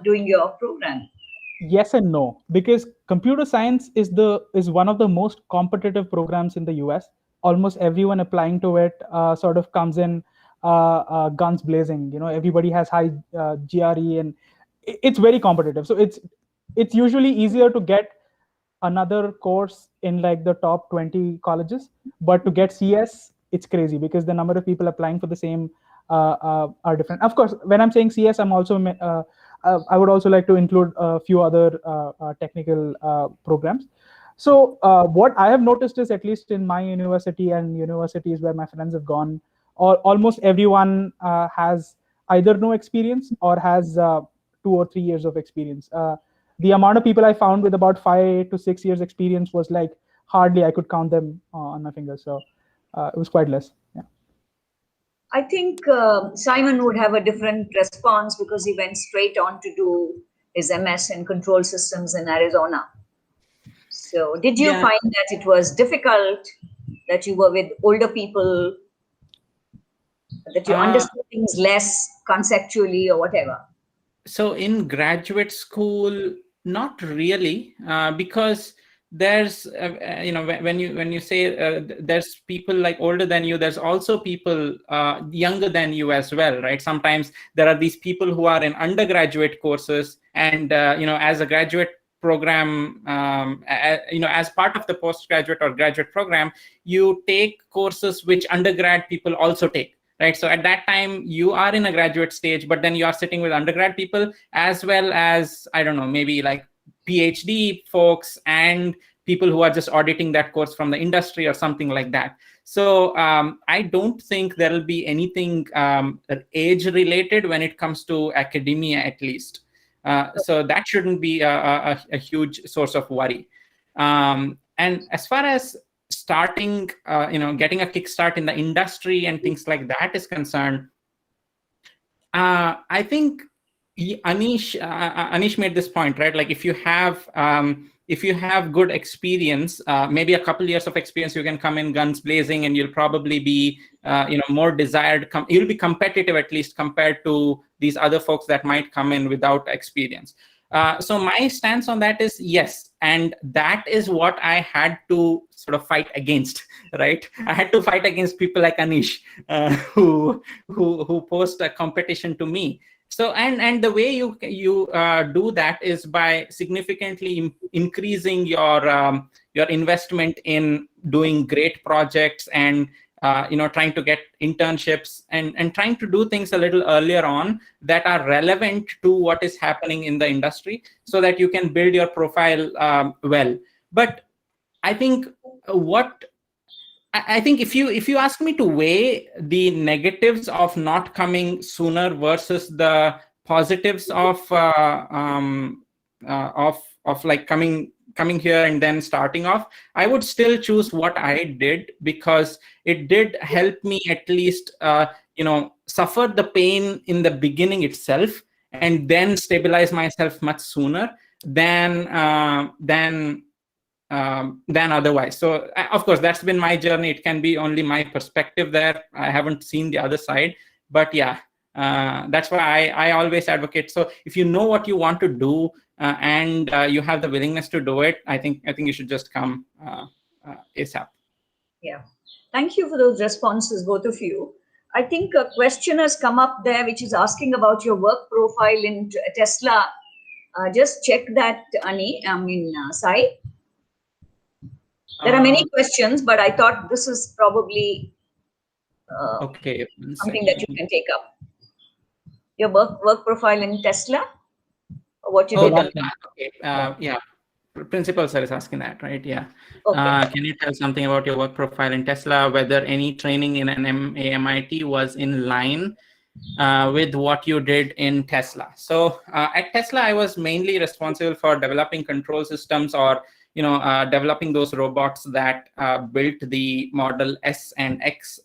doing your program. Yes and no, because computer science is one of the most competitive programs in the US. Almost everyone applying to it sort of comes in guns blazing. Everybody has high GRE, and it's very competitive. So it's usually easier to get another course in like the top 20 colleges, but to get CS, it's crazy because the number of people applying for the same are different. Of course, when I'm saying CS, I'm also I would also like to include a few other technical programs. So what I have noticed is, at least in my university and universities where my friends have gone, almost everyone has either no experience or has 2 or 3 years of experience. The amount of people I found with about 5 to 6 years experience was like hardly I could count them on my fingers. So it was quite less. Yeah. I think Simon would have a different response because he went straight on to do his MS in control systems in Arizona. So did you find that it was difficult, that you were with older people, that you understood things less conceptually or whatever? So in graduate school, not really, because there's when you say there's people like older than you, there's also people younger than you as well, right? Sometimes there are these people who are in undergraduate courses, and as a graduate program, as part of the postgraduate or graduate program, you take courses which undergrad people also take. Right. So at that time, you are in a graduate stage, but then you are sitting with undergrad people as well as, I don't know, maybe like PhD folks and people who are just auditing that course from the industry or something like that. So I don't think there will be anything age related when it comes to academia, at least. So that shouldn't be a huge source of worry. And as far as starting, getting a kickstart in the industry and things like that is concerned, I think Anish made this point, right? Like if you have good experience, maybe a couple years of experience, you can come in guns blazing, and you'll probably be more desired. You'll be competitive, at least compared to these other folks that might come in without experience. So my stance on that is yes, and that is what I had to sort of fight against, right? I had to fight against people like Anish, who posed a competition to me. So and the way you do that is by significantly increasing your investment in doing great projects and trying to get internships and trying to do things a little earlier on that are relevant to what is happening in the industry, so that you can build your profile well. But I think if you ask me to weigh the negatives of not coming sooner versus the positives of like coming here and then starting off, I would still choose what I did, because it did help me at least suffer the pain in the beginning itself and then stabilize myself much sooner than than otherwise. So of course, that's been my journey. It can be only my perspective there. I haven't seen the other side, but yeah, that's why I always advocate. So if you know what you want to do and you have the willingness to do it, I think you should just come ASAP. Yeah, thank you for those responses, both of you. I think a question has come up there which is asking about your work profile in Tesla. Just check that, Sai. There are many questions, but I thought this is probably okay, something that you can take up. Your work profile in Tesla, or what you did. Okay. Yeah. Principal sir is asking that, right? Yeah. Okay. Can you tell something about your work profile in Tesla, whether any training in NMAMIT was in line with what you did in Tesla? So at Tesla, I was mainly responsible for developing control systems, or developing those robots that built the Model S and X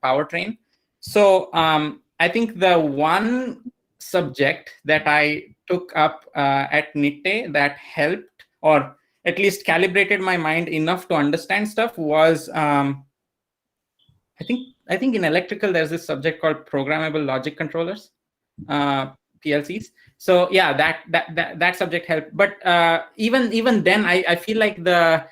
powertrain. So I think the one subject that I took up at Nitte that helped, or at least calibrated my mind enough to understand stuff, was I think in electrical there's this subject called programmable logic controllers, PLCs. So yeah, that subject helped. But even then, I feel like the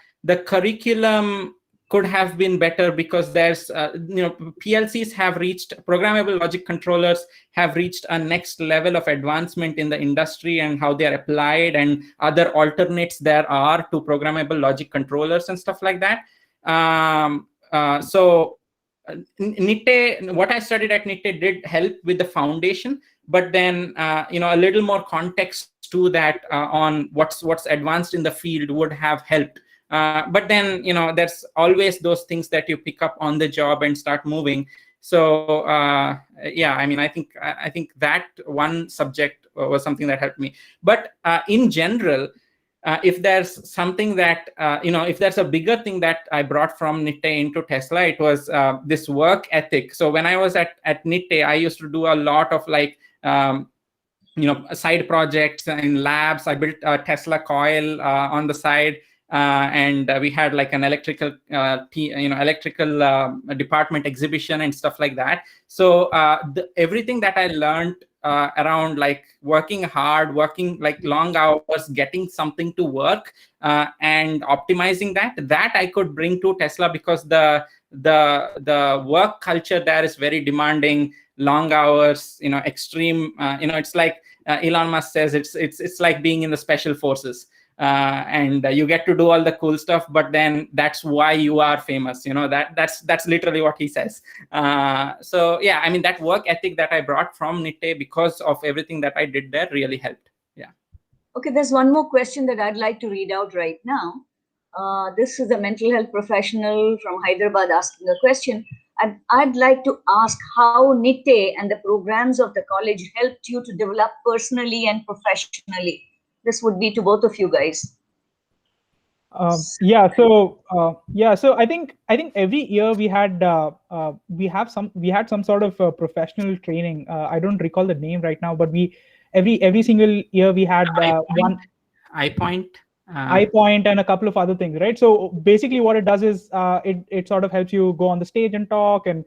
curriculum could have been better, because there's PLCs have reached, programmable logic controllers have reached a next level of advancement in the industry and how they are applied, and other alternates there are to programmable logic controllers and stuff like that. So Nitte, what I studied at Nitte did help with the foundation, but then a little more context to that on what's advanced in the field would have helped. But then there's always those things that you pick up on the job and start moving. So yeah, I think that one subject was something that helped me. But in general, if there's something that if there's a bigger thing that I brought from Nitte into Tesla, it was this work ethic. So when I was at Nitte, I used to do a lot of side projects in labs. I built a Tesla coil on the side. And we had like an electrical department exhibition and stuff like that. So everything that I learned around like working hard, working like long hours, getting something to work, and optimizing that I could bring to Tesla, because the work culture there is very demanding, long hours, extreme. It's like Elon Musk says, it's like being in the special forces. And you get to do all the cool stuff, but then that's why you are famous. That's literally what he says. So yeah, that work ethic that I brought from Nitte, because of everything that I did there, really helped. Yeah. Okay, there's one more question that I'd like to read out right now. This is a mental health professional from Hyderabad asking a question. I'd like to ask how Nitte and the programs of the college helped you to develop personally and professionally. This would be to both of you guys. So I think every year we had some sort of professional training. I don't recall the name right now, but every single year we had one iPoint and a couple of other things, right? So basically what it does is it sort of helps you go on the stage and talk, and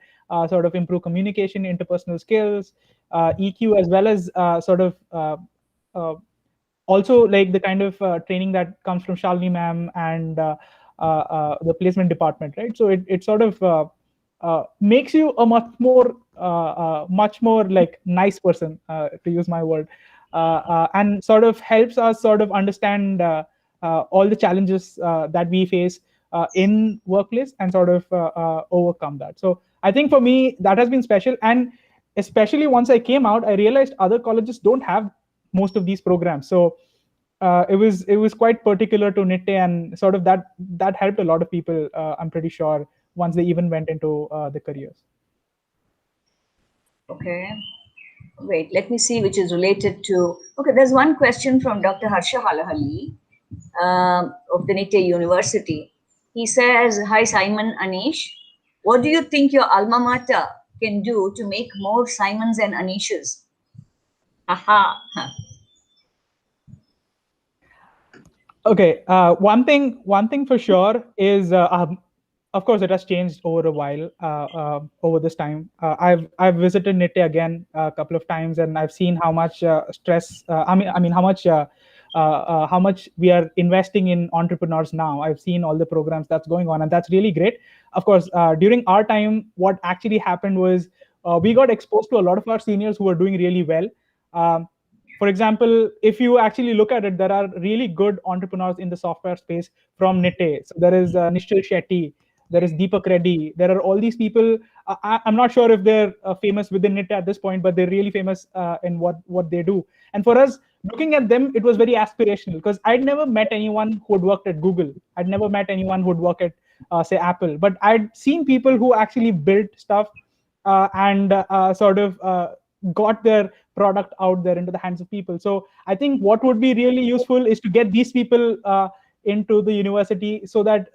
sort of improve communication, interpersonal skills, EQ, as well as also like the kind of training that comes from Shalini ma'am and the placement department, right? So it sort of makes you a much more like nice person, to use my word, and sort of helps us sort of understand all the challenges that we face in workplace, and sort of overcome that. So I think for me that has been special, and especially once I came out, I realized other colleges don't have most of these programs. So it was quite particular to Nitte, and sort of that helped a lot of people, I'm pretty sure, once they even went into the careers. Okay. Wait, let me see which is related to. Okay, there's one question from Dr. Harsha Halahalli of the Nitte University. He says, "Hi Simon, Anish. What do you think your alma mater can do to make more Simons and Anishes?" Aha. Okay. One thing for sure is, of course, it has changed over a while. Over this time, I've visited Nitte again a couple of times, and I've seen how much stress. I mean, how much we are investing in entrepreneurs now. I've seen all the programs that's going on, and that's really great. Of course, during our time, what actually happened was we got exposed to a lot of our seniors who were doing really well. Um, for example, if you actually look at it, there are really good entrepreneurs in the software space from Nitte. So there is Anish Shetty, there is Deepak Reddy. There are all these people. I'm not sure if they're famous within Nitte at this point, but they're really famous in what they do. And for us, looking at them, it was very aspirational because I'd never met anyone who had worked at Google. I'd never met anyone who would work at, say, Apple. But I'd seen people who actually built stuff and sort of got their product out there into the hands of people. So I think what would be really useful is to get these people into the university so that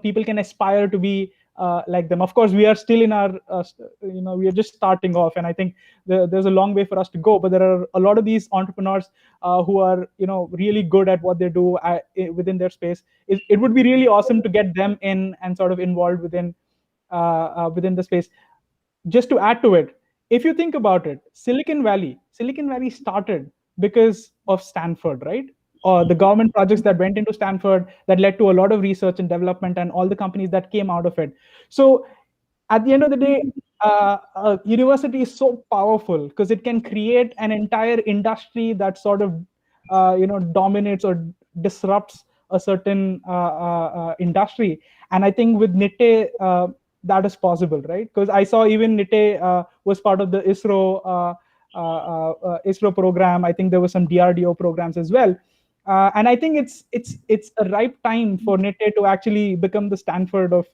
people can aspire to be like them. Of course, we are still in our we are just starting off, and I think there's a long way for us to go. But there are a lot of these entrepreneurs who are really good at what they do within their space. It would be really awesome to get them in and sort of involved within the space. Just to add to it, if you think about it, Silicon Valley started because of Stanford, right? Or the government projects that went into Stanford that led to a lot of research and development and all the companies that came out of it. So at the end of the day, a university is so powerful because it can create an entire industry that sort of dominates or disrupts a certain industry. And I think with Nitte, that is possible, right? Because I saw even Nitte was part of the ISRO program. I think there were some DRDO programs as well. And I think it's a ripe time for Nitte to actually become the Stanford of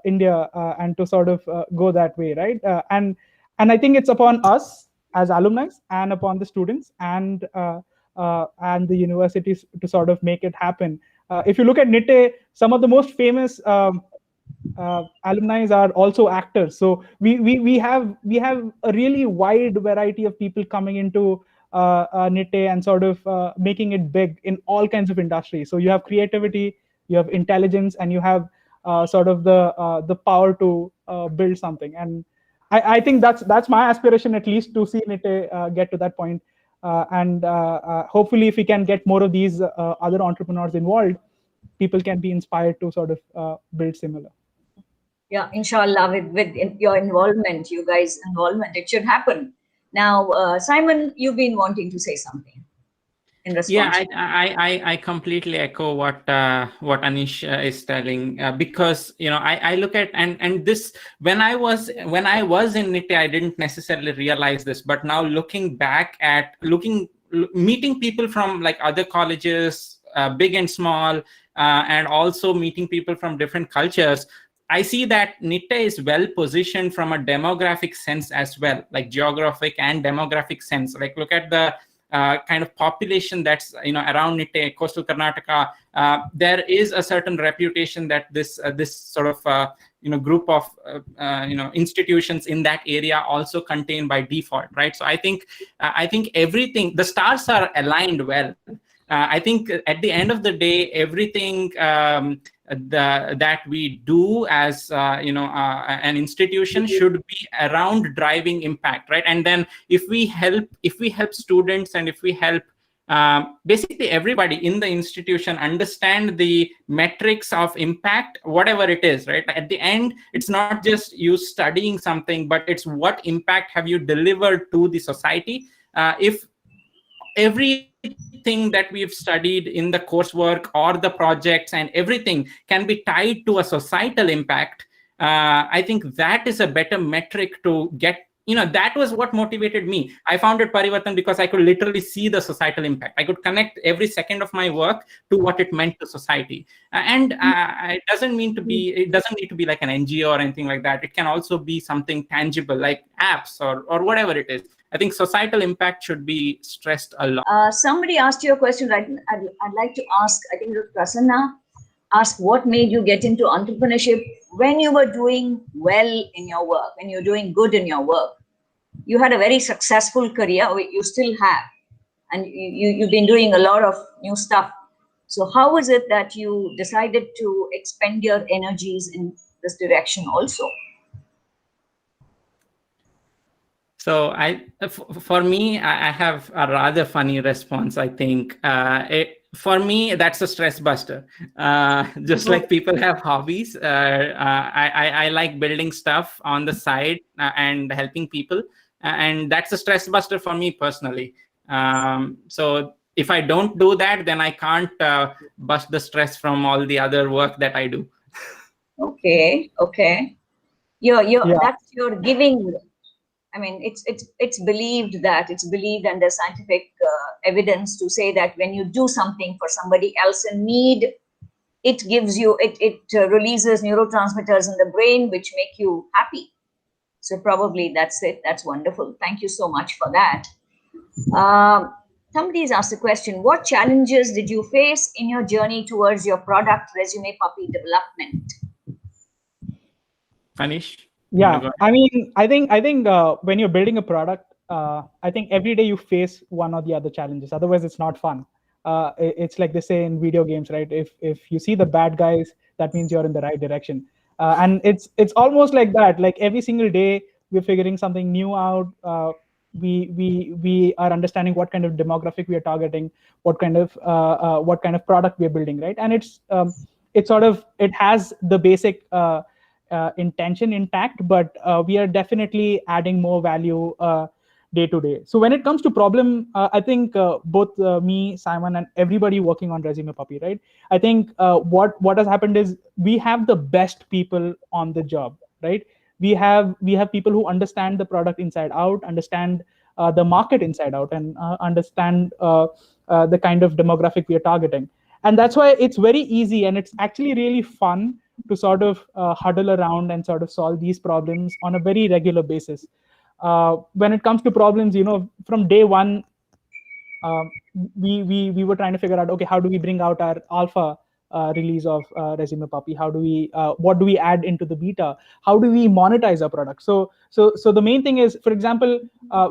India and to sort of go that way, right? And I think it's upon us as alumni and upon the students and the universities to sort of make it happen. If you look at Nitte, some of the most famous alumni are also actors. So we have a really wide variety of people coming into Nitte and sort of making it big in all kinds of industries. So you have creativity, you have intelligence, and you have sort of the power to build something. And I think that's my aspiration, at least, to see Nitte get to that point. And hopefully, if we can get more of these other entrepreneurs involved, people can be inspired to sort of build similar. Yeah, inshallah, with your involvement, you guys' involvement, it should happen. Now, Saiman, you've been wanting to say something in response. Yeah, I completely echo what Anish is telling, because I look at and this when I was in Nitte, I didn't necessarily realize this, but now looking back at meeting people from like other colleges, big and small, and also meeting people from different cultures, I see that Nitte is well positioned from a demographic sense as well, like geographic and demographic sense. Like look at the kind of population that's around Nitte, coastal Karnataka. There is a certain reputation that this sort of group of institutions in that area also contain by default, right? So I think everything, the stars are aligned well. I think at the end of the day, everything that we do as an institution should be around driving impact, right? And then if we help students and if we help basically everybody in the institution understand the metrics of impact, whatever it is, right? At the end, it's not just you studying something, but it's what impact have you delivered to the society. If everything that we've studied in the coursework or the projects and everything can be tied to a societal impact, I think that is a better metric to get. That was what motivated me. I founded Parivartan because I could literally see the societal impact. I could connect every second of my work to what it meant to society. And it doesn't need to be like an NGO or anything like that. It can also be something tangible like apps or whatever it is. I think societal impact should be stressed a lot. Somebody asked you a question, right? I'd like to ask, I think it was Prasanna, ask what made you get into entrepreneurship when you were doing well in your work, when you're doing good in your work. You had a very successful career, or you still have. and you've been doing a lot of new stuff. So how is it that you decided to expend your energies in this direction also? So for me, I have a rather funny response. I think for me, that's a stress buster. Just like people have hobbies, I like building stuff on the side and helping people, and that's a stress buster for me personally. So if I don't do that, then I can't bust the stress from all the other work that I do. Okay. That's your giving. I mean, it's believed and there's scientific evidence to say that when you do something for somebody else in need, it gives you, it releases neurotransmitters in the brain which make you happy. So probably that's it. That's wonderful. Thank you so much for that. Somebody's asked a question. What challenges did you face in your journey towards your product ResumePuppy development? Anish? Yeah, I mean, I think when you're building a product, I think every day you face one or the other challenges. Otherwise, it's not fun. It's like they say in video games, right? If you see the bad guys, that means you're in the right direction. And it's almost like that. Like every single day, we're figuring something new out. We are understanding what kind of demographic we are targeting, what kind of product we're building, right? And it has the basic intention intact, but we are definitely adding more value day to day. So when it comes to problem, I think both me, Saiman, and everybody working on ResumePuppy, right? I think what has happened is we have the best people on the job, right? We have people who understand the product inside out, understand the market inside out, and understand the kind of demographic we are targeting. And that's why it's very easy, and it's actually really fun to sort of huddle around and sort of solve these problems on a very regular basis. When it comes to problems, from day one, we were trying to figure out, okay, how do we bring out our alpha release of ResumePuppy? How do we what do we add into the beta? How do we monetize our product? So the main thing is, for example,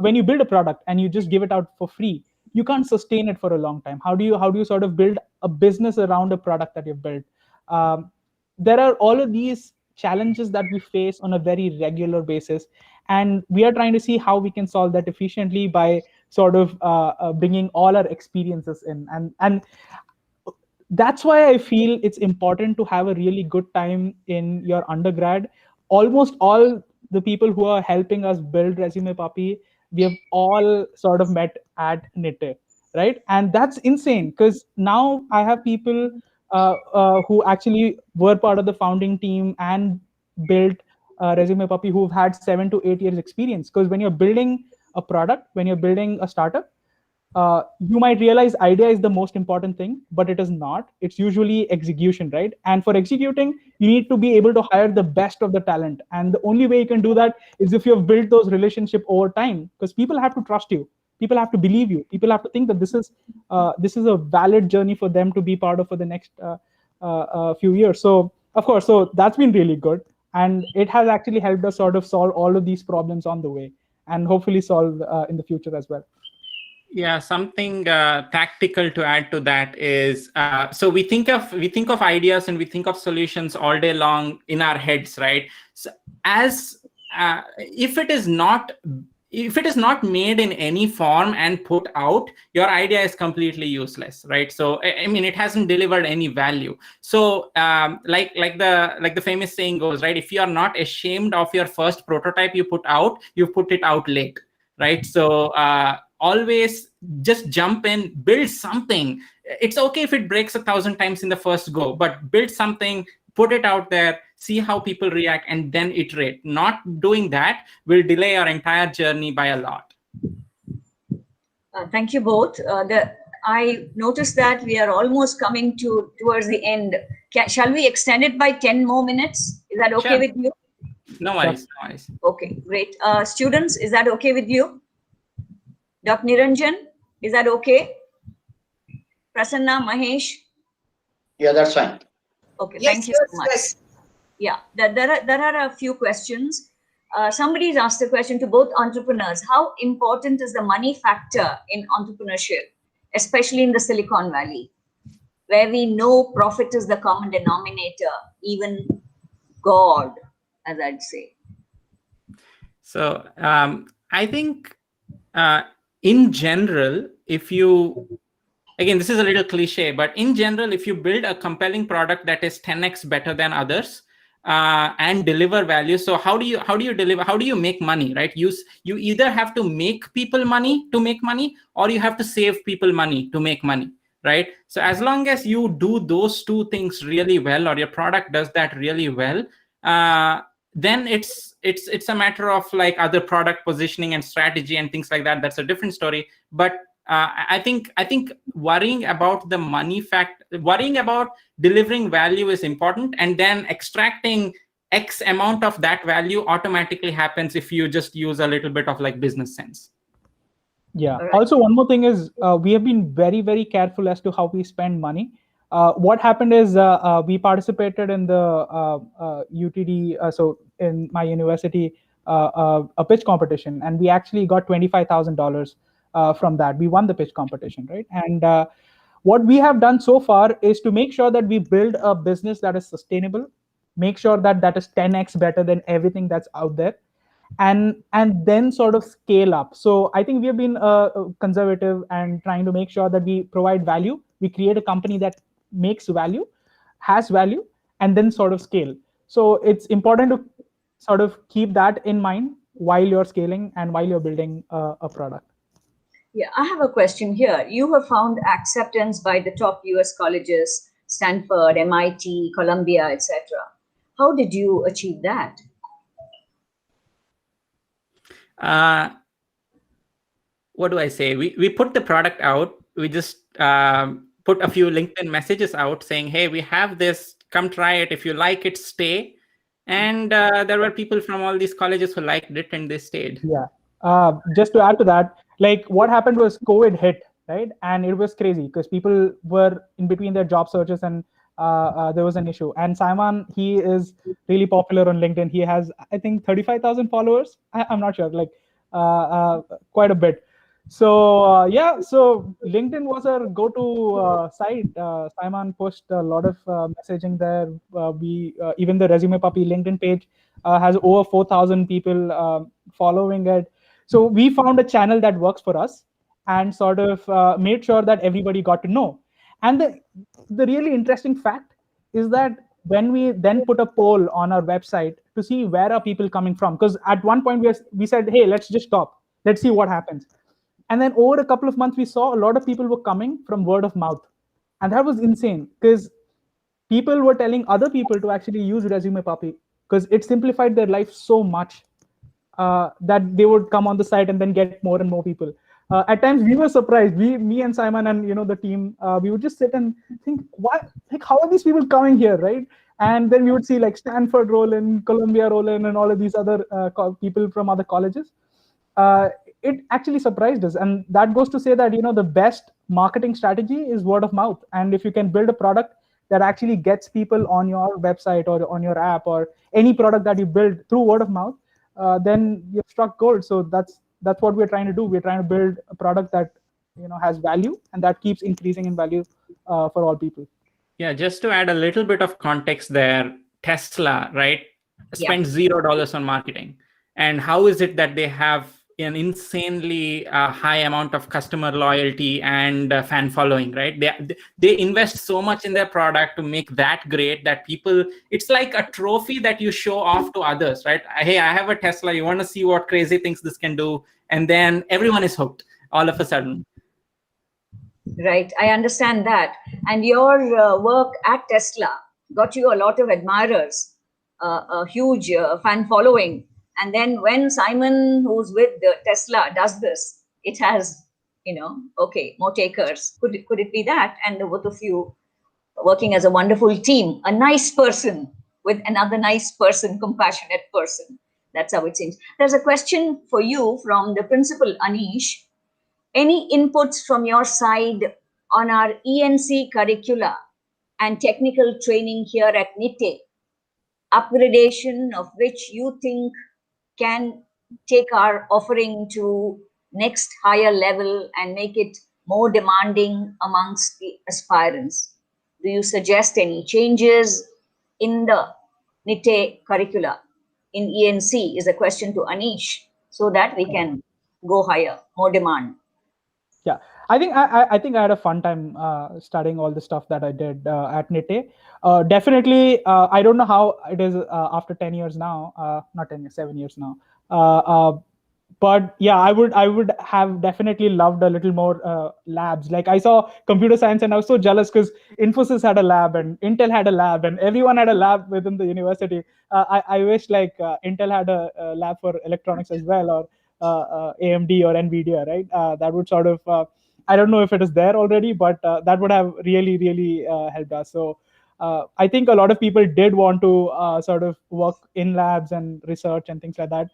when you build a product and you just give it out for free, you can't sustain it for a long time. How do you sort of build a business around a product that you've built? There are all of these challenges that we face on a very regular basis, and we are trying to see how we can solve that efficiently by sort of bringing all our experiences in. And that's why I feel it's important to have a really good time in your undergrad. Almost all the people who are helping us build ResumePuppy, we have all sort of met at Nitte, right? And that's insane, because now I have people who actually were part of the founding team and built ResumePuppy who've had 7 to 8 years experience. Because when you're building a product, when you're building a startup, you might realize idea is the most important thing, but it is not. It's usually execution, right? And for executing, you need to be able to hire the best of the talent. And the only way you can do that is if you have built those relationships over time, because people have to trust you. People have to believe you. People have to think that this is a valid journey for them to be part of for the next few years. So of course, so that's been really good. And it has actually helped us sort of solve all of these problems on the way, and hopefully solve in the future as well. Yeah, something tactical to add to that is, so we think of ideas and we think of solutions all day long in our heads, right? So if it is not made in any form and put out, your idea is completely useless, right? So I mean, it hasn't delivered any value. So like the famous saying goes, right? If you are not ashamed of your first prototype you put it out late, right? So always just jump in, build something. It's okay if it breaks 1,000 times in the first go, but build something, put it out there, see how people react, and then iterate. Not doing that will delay our entire journey by a lot. Thank you both. I noticed that we are almost coming towards the end. Shall we extend it by 10 more minutes? Is that okay with you? No worries, no worries. Okay, great. Students, is that okay with you? Dr. Niranjan, is that okay? Prasanna, Mahesh? Yeah, that's fine. Okay, Yes, thank you yes, so much. yes. Yeah, there are a few questions. Somebody's asked a question to both entrepreneurs. How important is the money factor in entrepreneurship, especially in the Silicon Valley, where we know profit is the common denominator, even God, as I'd say? So I think in general, if you, again, this is a little cliche, but in general, if you build a compelling product that is 10x better than others and deliver value, so how do you deliver? How do you make money, right? You either have to make people money to make money, or you have to save people money to make money, right? So as long as you do those two things really well, or your product does that really well, then it's a matter of like other product positioning and strategy and things like that. That's a different story. But I think worrying about the money fact, worrying about delivering value is important, and then extracting X amount of that value automatically happens if you just use a little bit of like business sense. Yeah. Also, one more thing is we have been very, very careful as to how we spend money. What happened is we participated in the UTD, so in my university, a pitch competition, and we actually got $25,000 from that. We won the pitch competition, right? And what we have done so far is to make sure that we build a business that is sustainable, make sure that that is 10x better than everything that's out there, and then sort of scale up. So I think we have been conservative and trying to make sure that we provide value. We create a company that makes value, has value, and then sort of scale. So it's important to sort of keep that in mind while you're scaling and while you're building a product. Yeah, I have a question here. You have found acceptance by the top US colleges, Stanford, MIT, Columbia, etc. How did you achieve that? What do I say? We put the product out. We just put a few LinkedIn messages out saying, hey, we have this, come try it. If you like it, stay. And there were people from all these colleges who liked it and they stayed. Yeah. Just to add to that, like what happened was COVID hit, right? And it was crazy because people were in between their job searches, and there was an issue. And Saiman, he is really popular on LinkedIn. He has, I think, 35,000 followers. I'm not sure, like quite a bit. So yeah, so LinkedIn was our go-to site. Saiman pushed a lot of messaging there. We even the ResumePuppy LinkedIn page has over 4,000 people following it. So we found a channel that works for us and sort of made sure that everybody got to know. And the really interesting fact is that when we then put a poll on our website to see where are people coming from, because at one point we said, hey, let's just stop. Let's see what happens. And then over a couple of months, we saw a lot of people were coming from word of mouth. And that was insane because people were telling other people to actually use ResumePuppy because it simplified their life so much that they would come on the site and then get more and more people. At times we were surprised. Me and Saiman and the team, we would just sit and think, what? Like, how are these people coming here, right? And then we would see like Stanford roll in, Columbia roll in, and all of these other people from other colleges. It actually surprised us, and that goes to say that the best marketing strategy is word of mouth. And if you can build a product that actually gets people on your website or on your app or any product that you build through word of mouth, then you've struck gold. So that's what we're trying to do. We're trying to build a product that has value and that keeps increasing in value for all people. Yeah, just to add a little bit of context there, Tesla, right, spent $0 on marketing. And how is it that they have an insanely high amount of customer loyalty and fan following, right? They invest so much in their product to make that great that people, it's like a trophy that you show off to others, right? Hey, I have a Tesla. You want to see what crazy things this can do? And then everyone is hooked all of a sudden. Right, I understand that. And your work at Tesla got you a lot of admirers, a huge fan following. And then when Saiman, who's with Tesla, does this, it has, okay, more takers. Could it be that? And the both of you working as a wonderful team, a nice person with another nice person, compassionate person. That's how it seems. There's a question for you from the principal, Anish. Any inputs from your side on our E&C curricula and technical training here at Nitte, upgradation of which you think can take our offering to next higher level and make it more demanding amongst the aspirants? Do you suggest any changes in the Nitte curricula in E&C is a question to Anish, so that we can go higher, more demand. Yeah, I think I think I had a fun time studying all the stuff that I did at Nitte. Definitely, I don't know how it is after 10 years now, not 10 years, 7 years now. But yeah, I would have definitely loved a little more labs. Like I saw computer science and I was so jealous because Infosys had a lab and Intel had a lab and everyone had a lab within the university. I wish like Intel had a lab for electronics as well, or AMD or NVIDIA, right? That would sort of, I don't know if it is there already, but that would have really helped us. So I think a lot of people did want to sort of work in labs and research and things like that.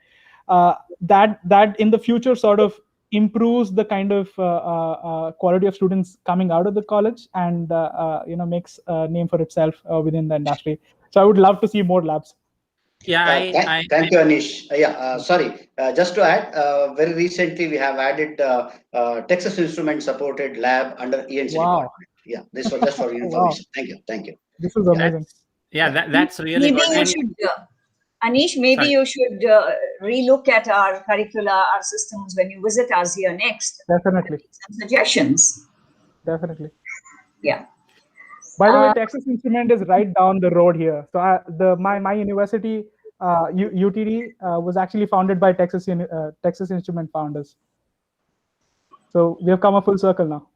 That in the future sort of improves the kind of quality of students coming out of the college and makes a name for itself within the industry. So I would love to see more labs. Yeah, thank you, Anish. Sorry, just to add, very recently we have added Texas Instruments supported lab under E&C department. Yeah, this was just for your information. Wow. Thank you. This is amazing. That's really maybe good. You should, Anish, maybe you should relook at our curricula, our systems when you visit us here next. Definitely. Some suggestions. Definitely. Yeah. By the way, Texas Instrument is right down the road here. So my university, UTD, was actually founded by Texas Instrument founders. So we have come a full circle now.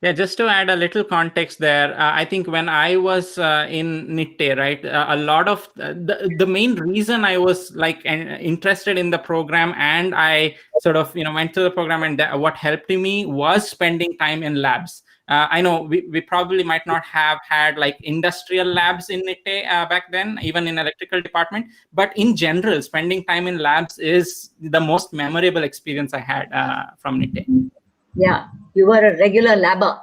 Yeah, just to add a little context there, I think when I was in Nitte, right, a lot of the main reason I was like interested in the program and I sort of went to the program, and what helped me was spending time in labs. I know we probably might not have had like industrial labs in Nitte back then, even in electrical department, but in general, spending time in labs is the most memorable experience I had from Nitte. Yeah, you were a regular labber.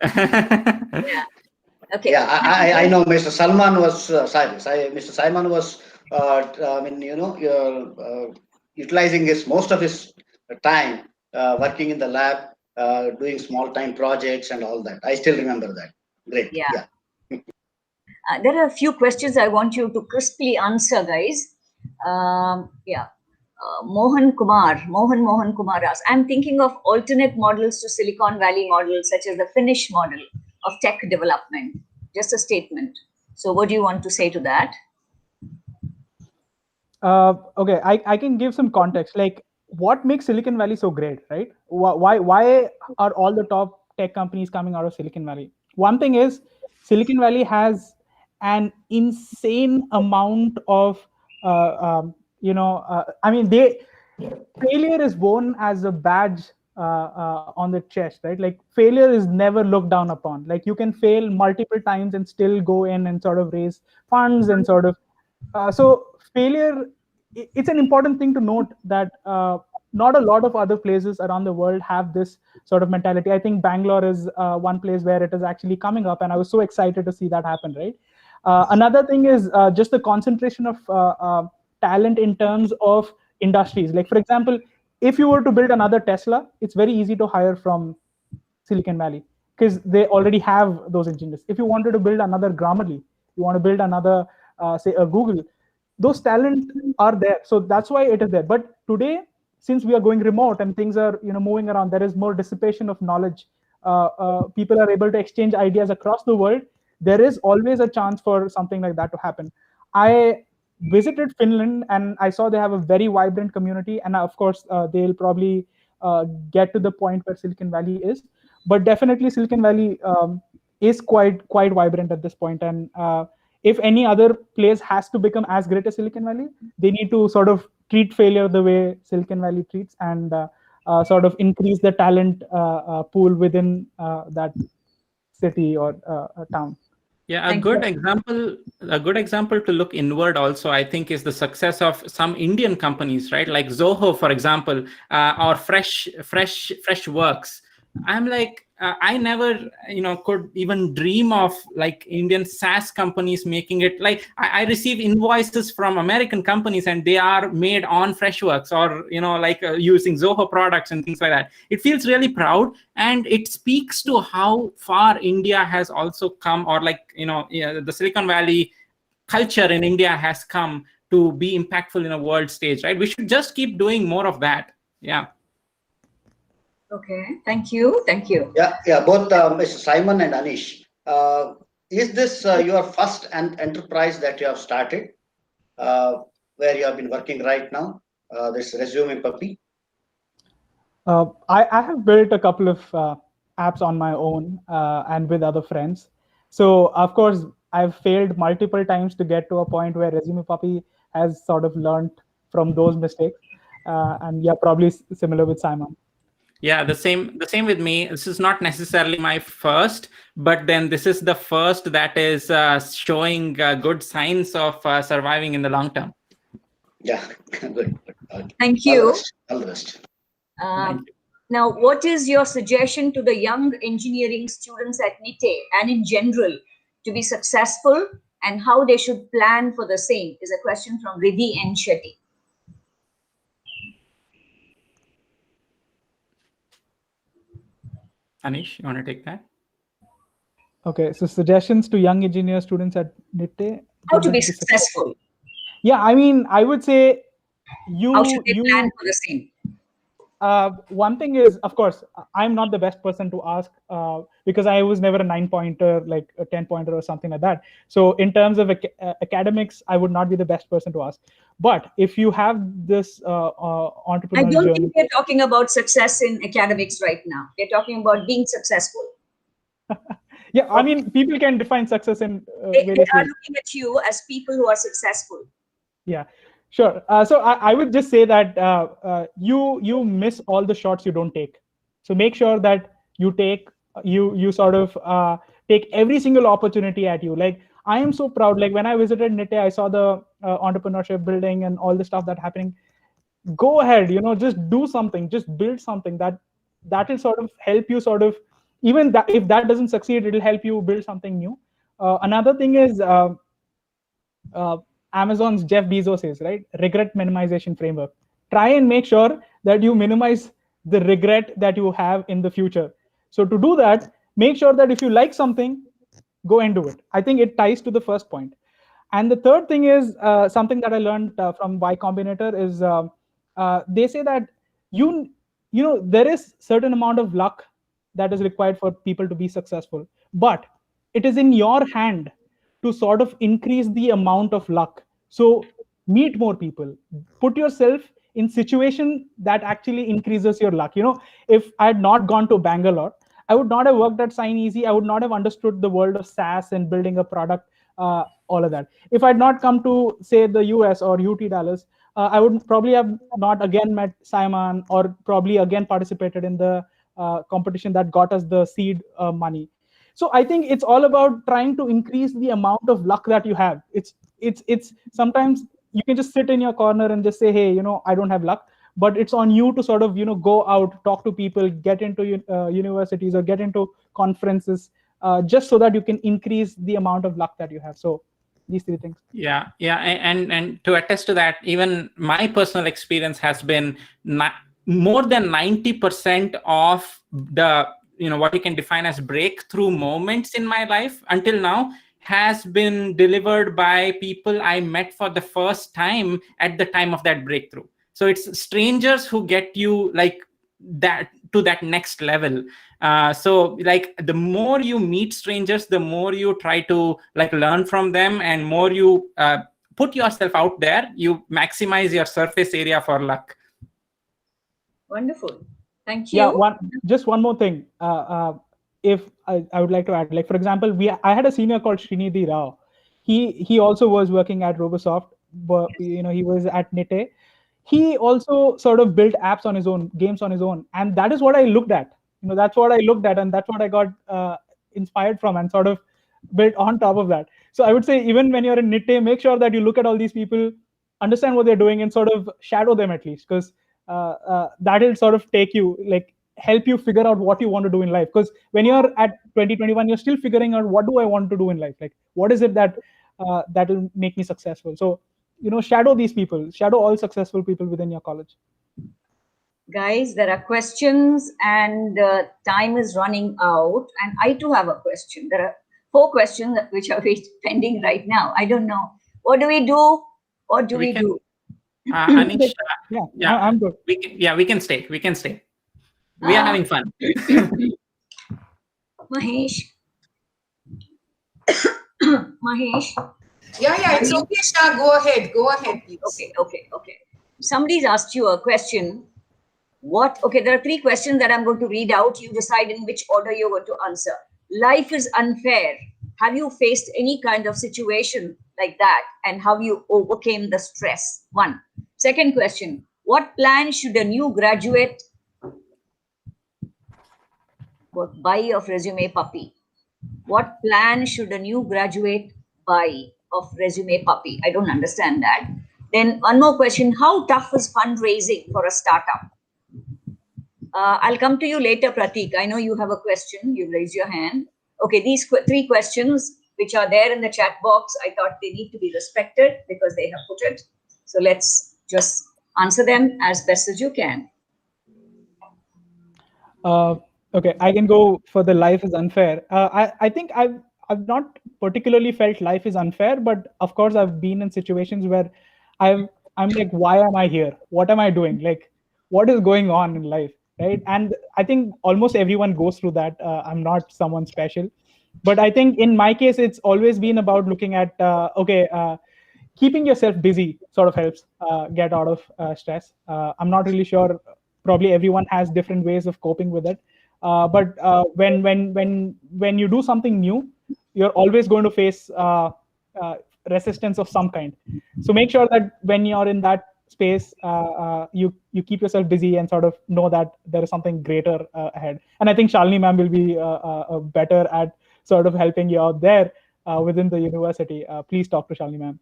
Yeah. Okay. Yeah, I know Mr. Salman was Mr. Saiman was utilizing most of his time working in the lab, doing small time projects and all that. I still remember that. Great. Yeah. There are a few questions I want you to crisply answer, guys. Mohan Kumar asks, I'm thinking of alternate models to Silicon Valley models, such as the Finnish model of tech development. Just a statement. So what do you want to say to that? Okay, I can give some context. Like, what makes Silicon Valley so great, right? Why are all the top tech companies coming out of Silicon Valley? One thing is Silicon Valley has an insane amount of failure is worn as a badge on the chest, right? Like failure is never looked down upon. Like you can fail multiple times and still go in and sort of raise funds and sort of so failure, it's an important thing to note that not a lot of other places around the world have this sort of mentality. I think Bangalore is one place where it is actually coming up, and I was so excited to see that happen, right? Another thing is just the concentration of talent in terms of industries. Like, for example, if you were to build another Tesla, it's very easy to hire from Silicon Valley because they already have those engineers. If you wanted to build another Grammarly, you want to build another, say, a Google, those talent are there. So that's why it is there. But today, since we are going remote and things are moving around, there is more dissipation of knowledge. People are able to exchange ideas across the world. There is always a chance for something like that to happen. I visited Finland and I saw they have a very vibrant community, and of course they'll probably get to the point where Silicon Valley is, but definitely Silicon Valley is quite vibrant at this point. And if any other place has to become as great as Silicon Valley, they need to sort of treat failure the way Silicon Valley treats, and sort of increase the talent pool within that city or town. Yeah, a good example to look inward also, I think, is the success of some Indian companies, right? Like Zoho, for example, or Fresh Works. I'm like, I never, could even dream of like Indian SaaS companies making it. Like I receive invoices from American companies and they are made on Freshworks or, using Zoho products and things like that. It feels really proud, and it speaks to how far India has also come, or the Silicon Valley culture in India has come to be impactful in a world stage, right? We should just keep doing more of that. Yeah. Okay, thank you. Yeah, both Mr. Saiman and Anish. Is this your first enterprise that you have started, where you have been working right now, this ResumePuppy? I have built a couple of apps on my own and with other friends. So, of course, I've failed multiple times to get to a point where ResumePuppy has sort of learned from those mistakes. And yeah, probably similar with Simon. Yeah, the same with me. This is not necessarily my first, but then this is the first that is showing good signs of surviving in the long term. Yeah, good. Okay. Thank you. All the best. Now, what is your suggestion to the young engineering students at Nitte and in general to be successful, and how they should plan for the same? Is a question from Riddhi and Shetty. Anish, you want to take that? Okay, so suggestions to young engineer students at Nitte. How to be successful? Yeah, I mean, I would say how should they plan for the same? One thing is, of course, I'm not the best person to ask because I was never a 9-pointer, like a 10-pointer or something like that. So in terms of academics, I would not be the best person to ask. But if you have this entrepreneurial I don't journey, think we're talking about success in academics right now. We're talking about being successful. Yeah, I mean, people can define success in they various are ways. looking at you as people who are successful. Yeah, sure. So I would just say that you miss all the shots you don't take. So make sure that you take you sort of take every single opportunity at you. Like I am so proud. Like when I visited Nitte, I saw the entrepreneurship building and all the stuff that happening. Go ahead, just do something, just build something that will sort of help you sort of, even that if that doesn't succeed, it'll help you build something new. Another thing is Amazon's Jeff Bezos says, right, regret minimization framework. Try and make sure that you minimize the regret that you have in the future. So to do that, make sure that if you like something, go and do it. I think it ties to the first point. And the third thing is something that I learned from Y Combinator is they say that there is certain amount of luck that is required for people to be successful, but it is in your hand to sort of increase the amount of luck. So meet more people, put yourself in situation that actually increases your luck. If I had not gone to Bangalore, I would not have worked at Sign Easy. I would not have understood the world of SaaS and building a product, all of that. If I had not come to, say, the US or UT Dallas, I would probably have not again met Saiman, or probably again participated in the competition that got us the seed money. So I think it's all about trying to increase the amount of luck that you have. It's sometimes you can just sit in your corner and just say, hey, I don't have luck. But it's on you to sort of, go out, talk to people, get into universities or get into conferences, just so that you can increase the amount of luck that you have. So these three things. Yeah. And to attest to that, even my personal experience has been more than 90% of the, what you can define as breakthrough moments in my life until now has been delivered by people I met for the first time at the time of that breakthrough. So it's strangers who get you like that to that next level. So like the more you meet strangers, the more you try to like learn from them, and more you put yourself out there, you maximize your surface area for luck. Wonderful. Thank you. Yeah, just one more thing. If I would like to add, like for example, I had a senior called Srinidhi Rao. He also was working at Robosoft, but he was at Nitte. He also sort of built apps on his own, games on his own, and that is what I looked at. That's what I looked at, and that's what I got inspired from, and sort of built on top of that. So I would say, even when you're in Nitte, make sure that you look at all these people, understand what they're doing, and sort of shadow them at least, because that'll sort of take you, like help you figure out what you want to do in life. Because when you're at 2021, you're still figuring out, what do I want to do in life? Like, what is it that that will make me successful? So, shadow these people, shadow all successful people within your college. Guys, there are questions and time is running out. And I too have a question. There are 4 questions which are pending right now. I don't know. What do we do? What do we do? Anish, yeah, I'm good. We can stay. We can stay. We are having fun. Mahesh. Mahesh. Yeah, it's okay, Shah. Go ahead, please. Okay. Somebody's asked you a question. There are 3 questions that I'm going to read out. You decide in which order you're going to answer. Life is unfair. Have you faced any kind of situation like that? And how you overcame the stress? 1. Second question, what plan should a new graduate buy of ResumePuppy? What plan should a new graduate buy of ResumePuppy? I don't understand that. Then one more question, how tough is fundraising for a startup? I'll come to you later, Pratik. I know you have a question. You raised your hand. Okay, these 3 questions which are there in the chat box, I thought they need to be respected because they have put it. So let's just answer them as best as you can. Okay, I can go for the life is unfair. I think I've not particularly felt life is unfair, but of course I've been in situations where I'm like, why am I here? What am I doing? Like, what is going on in life, right? And I think almost everyone goes through that. I'm not someone special, but I think in my case, it's always been about looking at, keeping yourself busy sort of helps get out of stress. I'm not really sure. Probably everyone has different ways of coping with it. But when you do something new, you're always going to face resistance of some kind. So make sure that when you're in that space, you keep yourself busy and sort of know that there is something greater ahead. And I think Shalini ma'am will be better at sort of helping you out there within the university. Please talk to Shalini ma'am.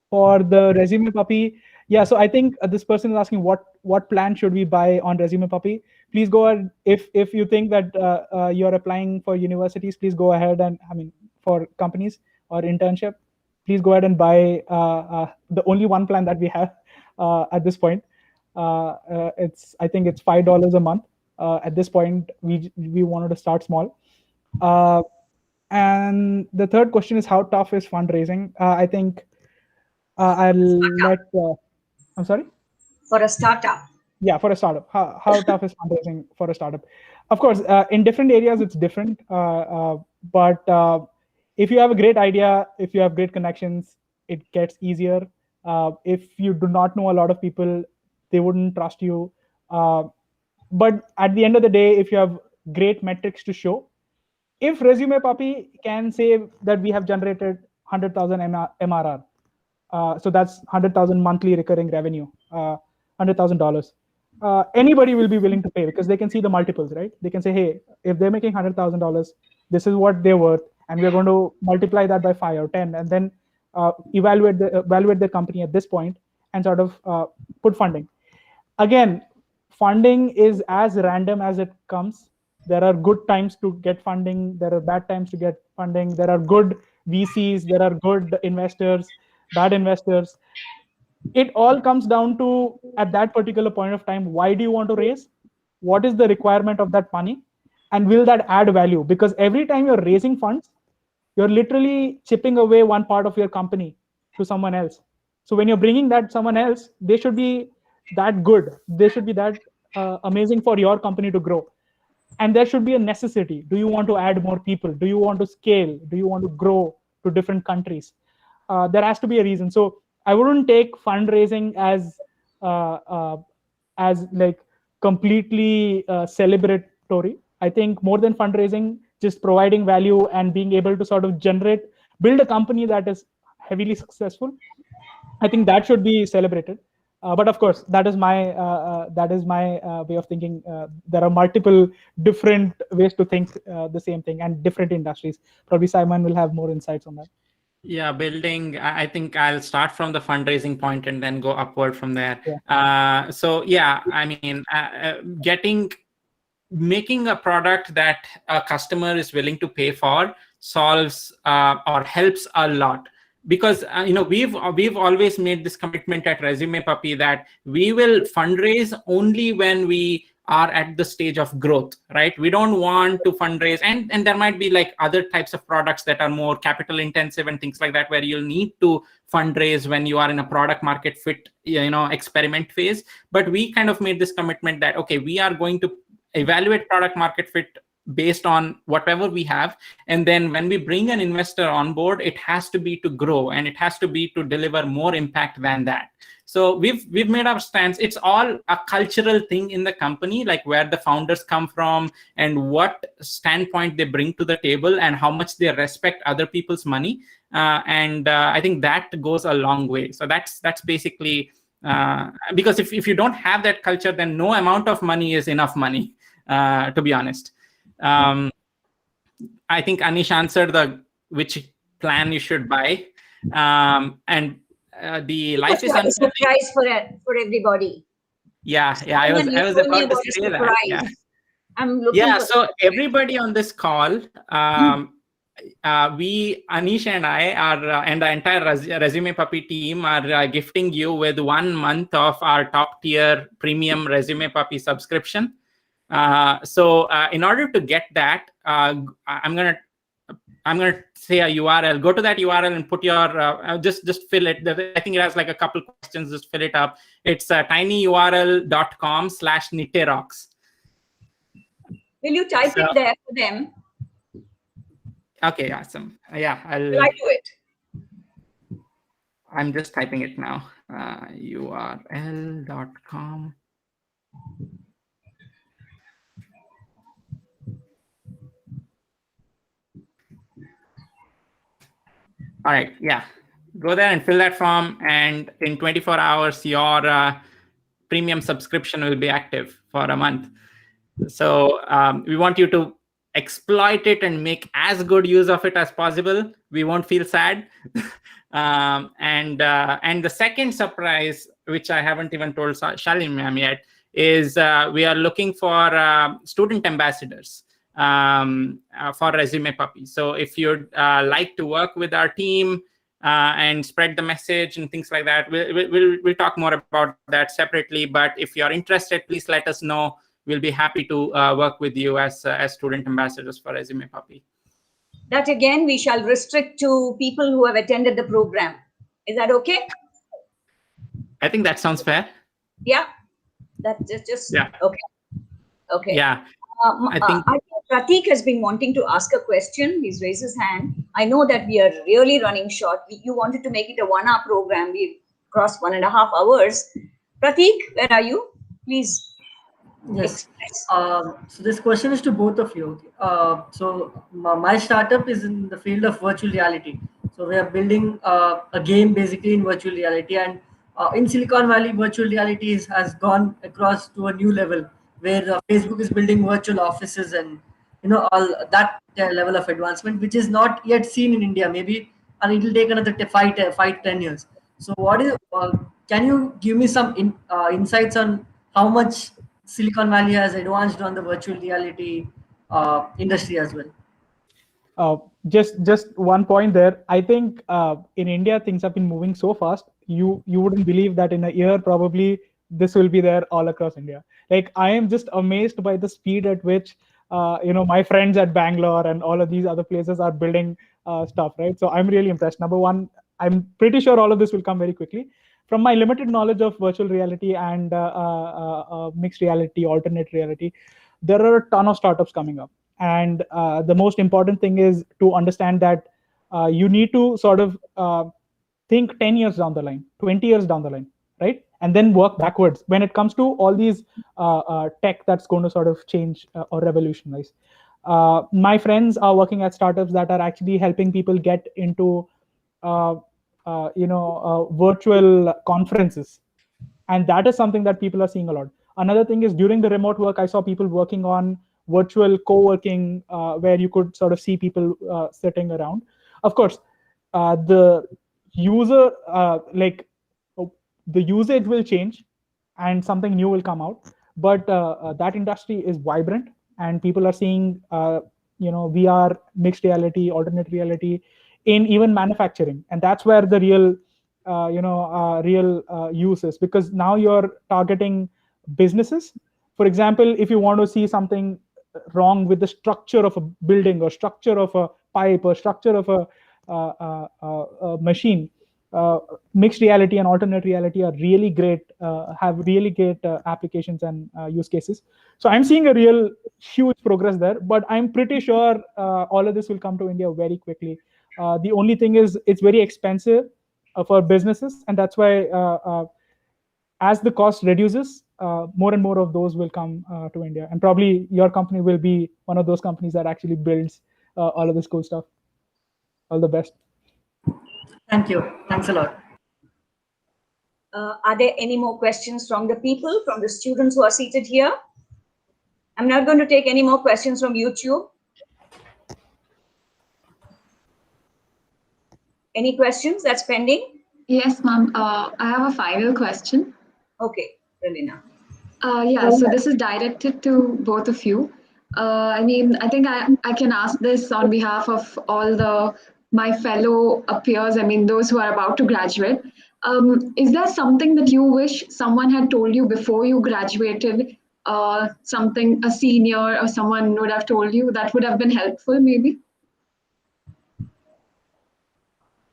For the ResumePuppy, yeah. So I think this person is asking what plan should we buy on ResumePuppy. Please go ahead, if you think that you're applying for universities, please go ahead and for companies or internship, please go ahead and buy the only one plan that we have at this point. I think it's $5 a month. At this point, we wanted to start small. And the third question is, how tough is fundraising? I think I'll let. I'm sorry. For a startup. Yeah, for a startup. How tough is fundraising for a startup? Of course, in different areas it's different. But if you have a great idea, if you have great connections, it gets easier. If you do not know a lot of people, they wouldn't trust you. But at the end of the day, if you have great metrics to show, if ResumePuppy can say that we have generated 100,000 MRR, so that's 100,000 monthly recurring revenue, $100,000. Anybody will be willing to pay because they can see the multiples, right? They can say, hey, if they're making $100,000, this is what they're worth, and we're going to multiply that by 5 or 10, and then evaluate the company at this point and sort of put funding. Again, funding is as random as it comes. There are good times to get funding. There are bad times to get funding. There are good VCs. There are good investors, bad investors. It all comes down to, at that particular point of time, why do you want to raise? What is the requirement of that money? And will that add value? Because every time you're raising funds, you're literally chipping away one part of your company to someone else. So when you're bringing that someone else, they should be that good. They should be that amazing for your company to grow. And there should be a necessity. Do you want to add more people? Do you want to scale? Do you want to grow to different countries? There has to be a reason. So I wouldn't take fundraising as like completely celebratory. I think more than fundraising, just providing value and being able to sort of build a company that is heavily successful, I think that should be celebrated. But of course, that is my way of thinking. There are multiple different ways to think the same thing and different industries. Probably Saiman will have more insights on that. Yeah, building, I think I'll start from the fundraising point and then go upward from there. Yeah. So yeah, I mean, making a product that a customer is willing to pay for solves or helps a lot. Because we've always made this commitment at ResumePuppy that we will fundraise only when we are at the stage of growth, right? We don't want to fundraise, and there might be like other types of products that are more capital intensive and things like that, where you'll need to fundraise when you are in a product market fit, experiment phase. But we kind of made this commitment that, okay, we are going to evaluate product market fit based on whatever we have, and then when we bring an investor on board, it has to be to grow, and it has to be to deliver more impact than that. So we've made our stance. It's all a cultural thing in the company, like where the founders come from and what standpoint they bring to the table and how much they respect other people's money. And I think that goes a long way. So that's basically because if you don't have that culture, then no amount of money is enough money, to be honest. I think Anish answered which plan you should buy, and the life is a surprise for everybody. Yeah, I was about to say that. Yeah. I'm looking for so everybody on this call, we, Anish and I are, and the entire ResumePuppy team are gifting you with 1 month of our top tier premium ResumePuppy subscription. So in order to get that, I'm gonna say a URL. Go to that URL and put your just fill it. I think it has like a couple questions. Just fill it up. It's tinyurl.com/nitterocks. Will you type it there for them? Okay, awesome. Yeah, I'll do it. I'm just typing it now. url.com. All right, yeah. Go there and fill that form, and in 24 hours, your premium subscription will be active for a month. So we want you to exploit it and make as good use of it as possible. We won't feel sad. And the second surprise, which I haven't even told Shalini ma'am yet, is we are looking for student ambassadors for ResumePuppy. So if you'd like to work with our team and spread the message and things like that, we'll talk more about that separately. But if you're interested, please let us know. We'll be happy to work with you as student ambassadors for ResumePuppy. That again, we shall restrict to people who have attended the program. Is that okay? I think that sounds fair. Yeah, that's just yeah. Okay. Yeah. I think Pratik has been wanting to ask a question. He's raised his hand. I know that we are really running short. You wanted to make it a 1-hour program. We've crossed 1.5 hours. Pratik, where are you? Please. Yes. So this question is to both of you. So my startup is in the field of virtual reality. So we are building a game basically in virtual reality, and in Silicon Valley, virtual reality has gone across to a new level where Facebook is building virtual offices and all that level of advancement, which is not yet seen in India. Maybe, and it will take another 5-10 years. So what is? Can you give me some insights on how much Silicon Valley has advanced on the virtual reality industry as well? Just one point there. I think in India things have been moving so fast. You wouldn't believe that in a year probably this will be there all across India. Like I am just amazed by the speed at which my friends at Bangalore and all of these other places are building stuff, right? So I'm really impressed. Number one, I'm pretty sure all of this will come very quickly. From my limited knowledge of virtual reality and mixed reality, alternate reality, there are a ton of startups coming up. And the most important thing is to understand that you need to sort of think 10 years down the line, 20 years down the line, right? And then work backwards when it comes to all these tech that's going to sort of change or revolutionize. My friends are working at startups that are actually helping people get into virtual conferences. And that is something that people are seeing a lot. Another thing is during the remote work, I saw people working on virtual co-working where you could sort of see people sitting around. Of course, the user the usage will change and something new will come out, but that industry is vibrant and people are seeing VR, mixed reality, alternate reality in even manufacturing, and that's where the real use is, because now you're targeting businesses. For example, if you want to see something wrong with the structure of a building or structure of a pipe or structure of a machine, mixed reality and alternate reality are really great, have really great applications and use cases. So I'm seeing a real huge progress there, but I'm pretty sure all of this will come to India very quickly. The only thing is it's very expensive for businesses, and that's why as the cost reduces, more and more of those will come to India, and probably your company will be one of those companies that actually builds all of this cool stuff. All the best. Thank you. Thanks a lot. Are there any more questions from the people, from the students who are seated here? I'm not going to take any more questions from YouTube. Any questions that's pending? Yes, ma'am. I have a final question. Okay, Ralina. Yeah, so this is directed to both of you. I mean, I think I can ask this on behalf of all my fellow peers, I mean, those who are about to graduate. Is there something that you wish someone had told you before you graduated? Something a senior or someone would have told you that would have been helpful, maybe?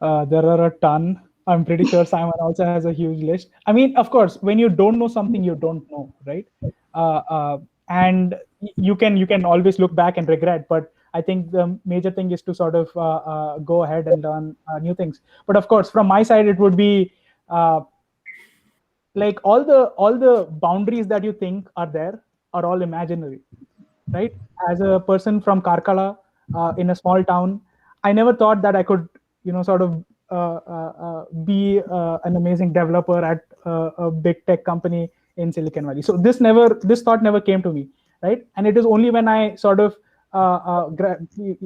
There are a ton. I'm pretty sure Simon also has a huge list. I mean, of course, when you don't know something, you don't know, right? And you can always look back and regret. But I think the major thing is to sort of go ahead and learn new things. But of course, from my side, it would be like all the boundaries that you think are there are all imaginary, right? As a person from Karkala in a small town, I never thought that I could, sort of be an amazing developer at a big tech company in Silicon Valley. So this thought never came to me, right? And it is only when I sort of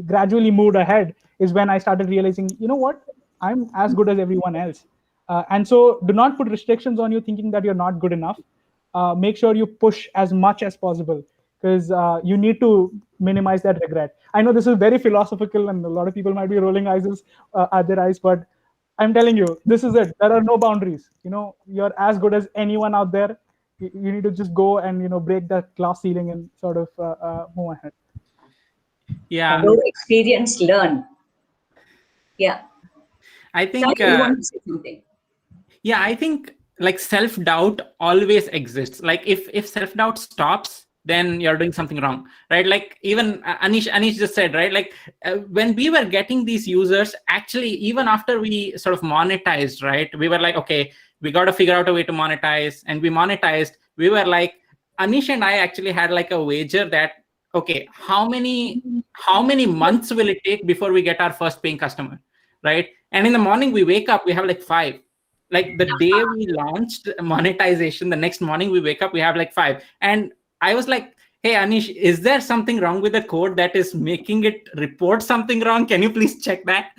gradually moved ahead is when I started realizing, you know what, I'm as good as everyone else. And so do not put restrictions on you thinking that you're not good enough. Make sure you push as much as possible, because you need to minimize that regret. I know this is very philosophical and a lot of people might be rolling at their eyes, but I'm telling you, this is it. There are no boundaries. You're as good as anyone out there. You need to just go and, break that glass ceiling and sort of move ahead. Yeah. Go experience, learn. Yeah. I think, you want to say something? Yeah, I think like self-doubt always exists. Like if self-doubt stops, then you're doing something wrong, right? Like even Anish just said, right? Like when we were getting these users, actually, even after we sort of monetized, right? We were like, okay, we got to figure out a way to monetize, and we monetized. We were like, Anish and I actually had like a wager that, okay, how many months will it take before we get our first paying customer, right? And in the morning we wake up, we have like 5. Like the day we launched monetization, the next morning we wake up, we have like 5. And I was like, hey, Anish, is there something wrong with the code that is making it report something wrong? Can you please check that?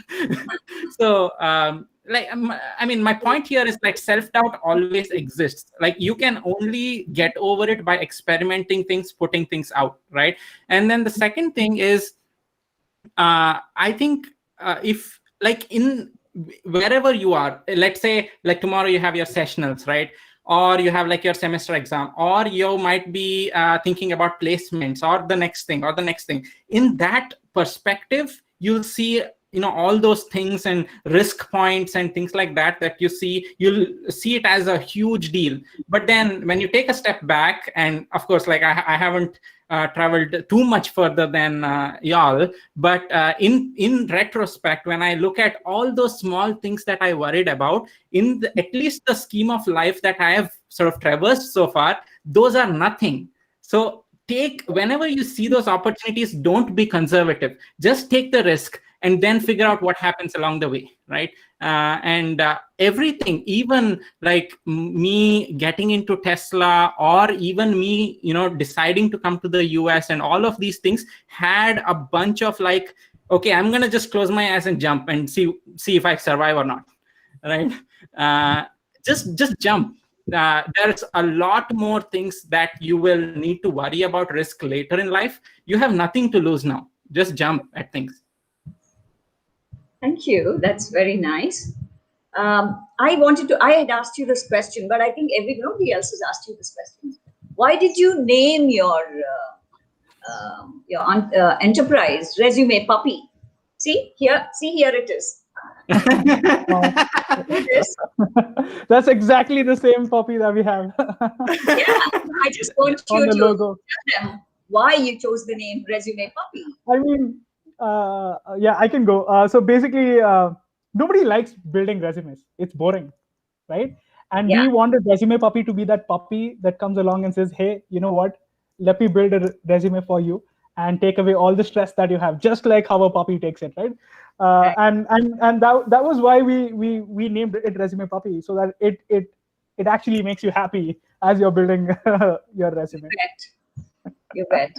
So, I mean, my point here is like self-doubt always exists. Like you can only get over it by experimenting things, putting things out, right? And then the second thing is, I think if like in wherever you are, let's say like tomorrow you have your sessionals, right? Or you have like your semester exam, or you might be thinking about placements or the next thing. In that perspective, you'll see, all those things and risk points and things like that you'll see it as a huge deal. But then when you take a step back, and of course, like I haven't traveled too much further than y'all, but in retrospect, when I look at all those small things that I worried about in at least the scheme of life that I have sort of traversed so far, those are nothing. So whenever you see those opportunities, don't be conservative, just take the risk and then figure out what happens along the way, right? And everything, even like me getting into Tesla, or even me, deciding to come to the US, and all of these things had a bunch of like, okay, I'm going to just close my eyes and jump and see if I survive or not, right? Just jump. There's a lot more things that you will need to worry about risk later in life. You have nothing to lose now. Just jump at things. Thank you. That's very nice. I had asked you this question, but I think nobody else has asked you this question. Why did you name your enterprise ResumePuppy? See here it is. That's exactly the same puppy that we have. I just want you to tell them why you chose the name ResumePuppy. I mean, yeah, I can go. So basically, nobody likes building resumes. It's boring, right? And we wanted ResumePuppy to be that puppy that comes along and says, hey, you know what? Let me build a resume for you and take away all the stress that you have, just like how a puppy takes it, right? And that was why we named it ResumePuppy, so that it actually makes you happy as you're building your resume. You bet.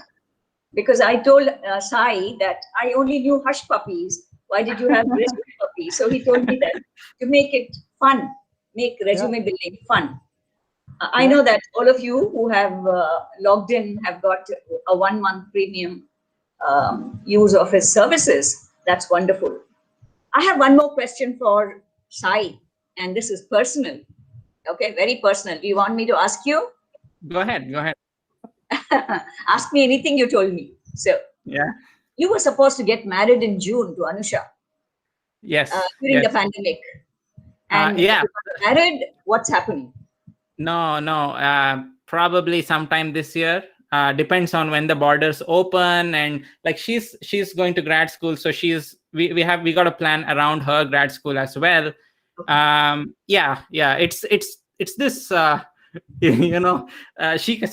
Because I told Sai that I only knew hush puppies. Why did you have ResumePuppy? So he told me that to make it fun, make resume building fun. I know that all of you who have logged in have got a 1-month premium use of his services. That's wonderful. I have one more question for Sai, and this is personal. Okay, very personal. Do you want me to ask you? Go ahead. Ask me anything you told me. So, you were supposed to get married in June to Anusha. Yes. During the pandemic. And you got married, what's happening? No. Probably sometime this year. Depends on when the borders open, and like she's going to grad school, so we got a plan around her grad school as well. It's this.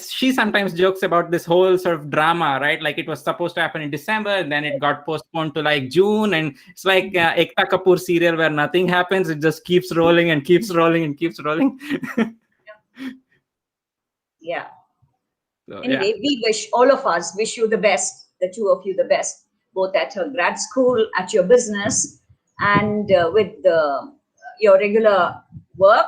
She sometimes jokes about this whole sort of drama, right? Like it was supposed to happen in December, and then it got postponed to like June, and it's like Ekta Kapoor serial where nothing happens. It just keeps rolling and keeps rolling and keeps rolling. Yeah. So, anyway, all of us wish you the best, the two of you the best, both at her grad school, at your business, and with your regular work,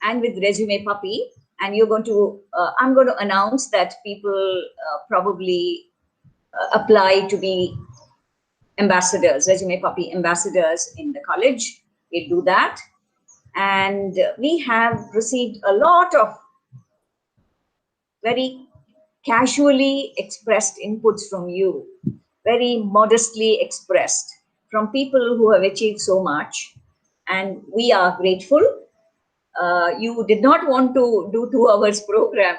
and with ResumePuppy. And you're going to, I'm going to announce that people probably apply to be ambassadors, ResumePuppy ambassadors in the college. We'll do that. And we have received a lot of very casually expressed inputs from you, very modestly expressed from people who have achieved so much. And we are grateful. You did not want to do 2 hours program,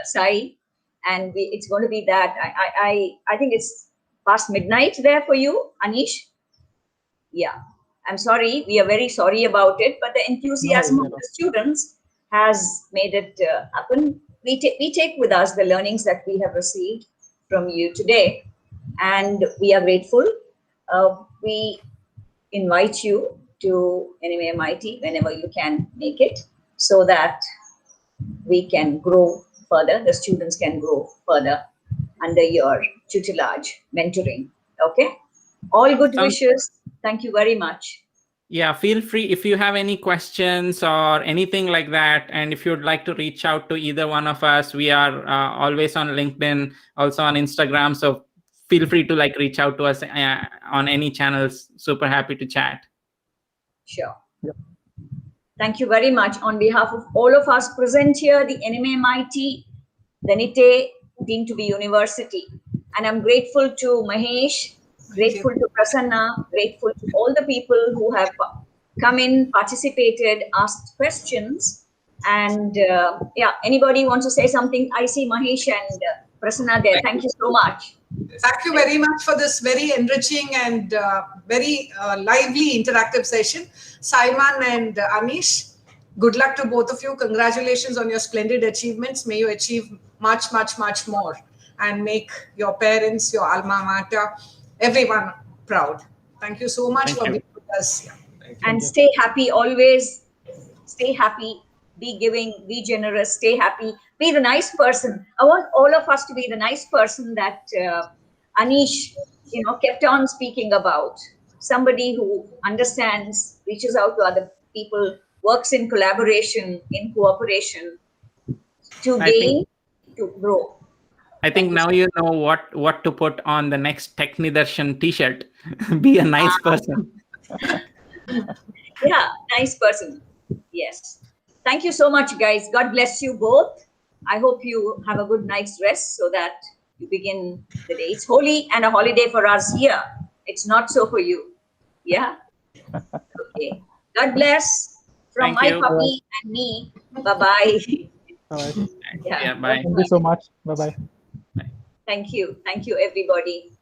Sai, and it's going to be that. I think it's past midnight there for you, Anish. Yeah, I'm sorry. We are very sorry about it, but the enthusiasm of the students has made it happen. We take with us the learnings that we have received from you today, and we are grateful. We invite you to NMAMIT whenever you can make it, so that we can grow further, the students can grow further under your tutelage, mentoring. Okay? All good wishes. Thank you very much. Yeah, feel free if you have any questions or anything like that, and if you'd like to reach out to either one of us, we are always on LinkedIn, also on Instagram, so feel free to like reach out to us on any channels. Super happy to chat. Sure. Yep. Thank you very much. On behalf of all of us present here, the NMAMIT, the Nitte, deemed to be university, and I'm grateful to Mahesh, grateful to Prasanna, grateful to all the people who have come in, participated, asked questions. And anybody wants to say something? I see Mahesh and Prasanna there. Thank you so much. Thank you very much for this very enriching and very lively interactive session. Saiman and Anish, good luck to both of you. Congratulations on your splendid achievements. May you achieve much, much, much more and make your parents, your alma mater, everyone proud. Thank you so much for being with us. Yeah. And stay happy always. Stay happy. Be giving. Be generous. Stay happy. Be the nice person. I want all of us to be the nice person that Anish kept on speaking about. Somebody who understands, reaches out to other people, works in collaboration, in cooperation, to gain, to grow. I think now you know what to put on the next Tech Nidarshan t-shirt. Be a nice person. Yeah, nice person. Yes. Thank you so much, guys. God bless you both. I hope you have a good night's rest so that you begin the day. It's holy and a holiday for us here. It's not so for you. Yeah. Okay. God bless from Thank my you. puppy and me. Bye-bye. All right. Yeah, bye. Thank you so much. Bye-bye. Thank you. Thank you, everybody.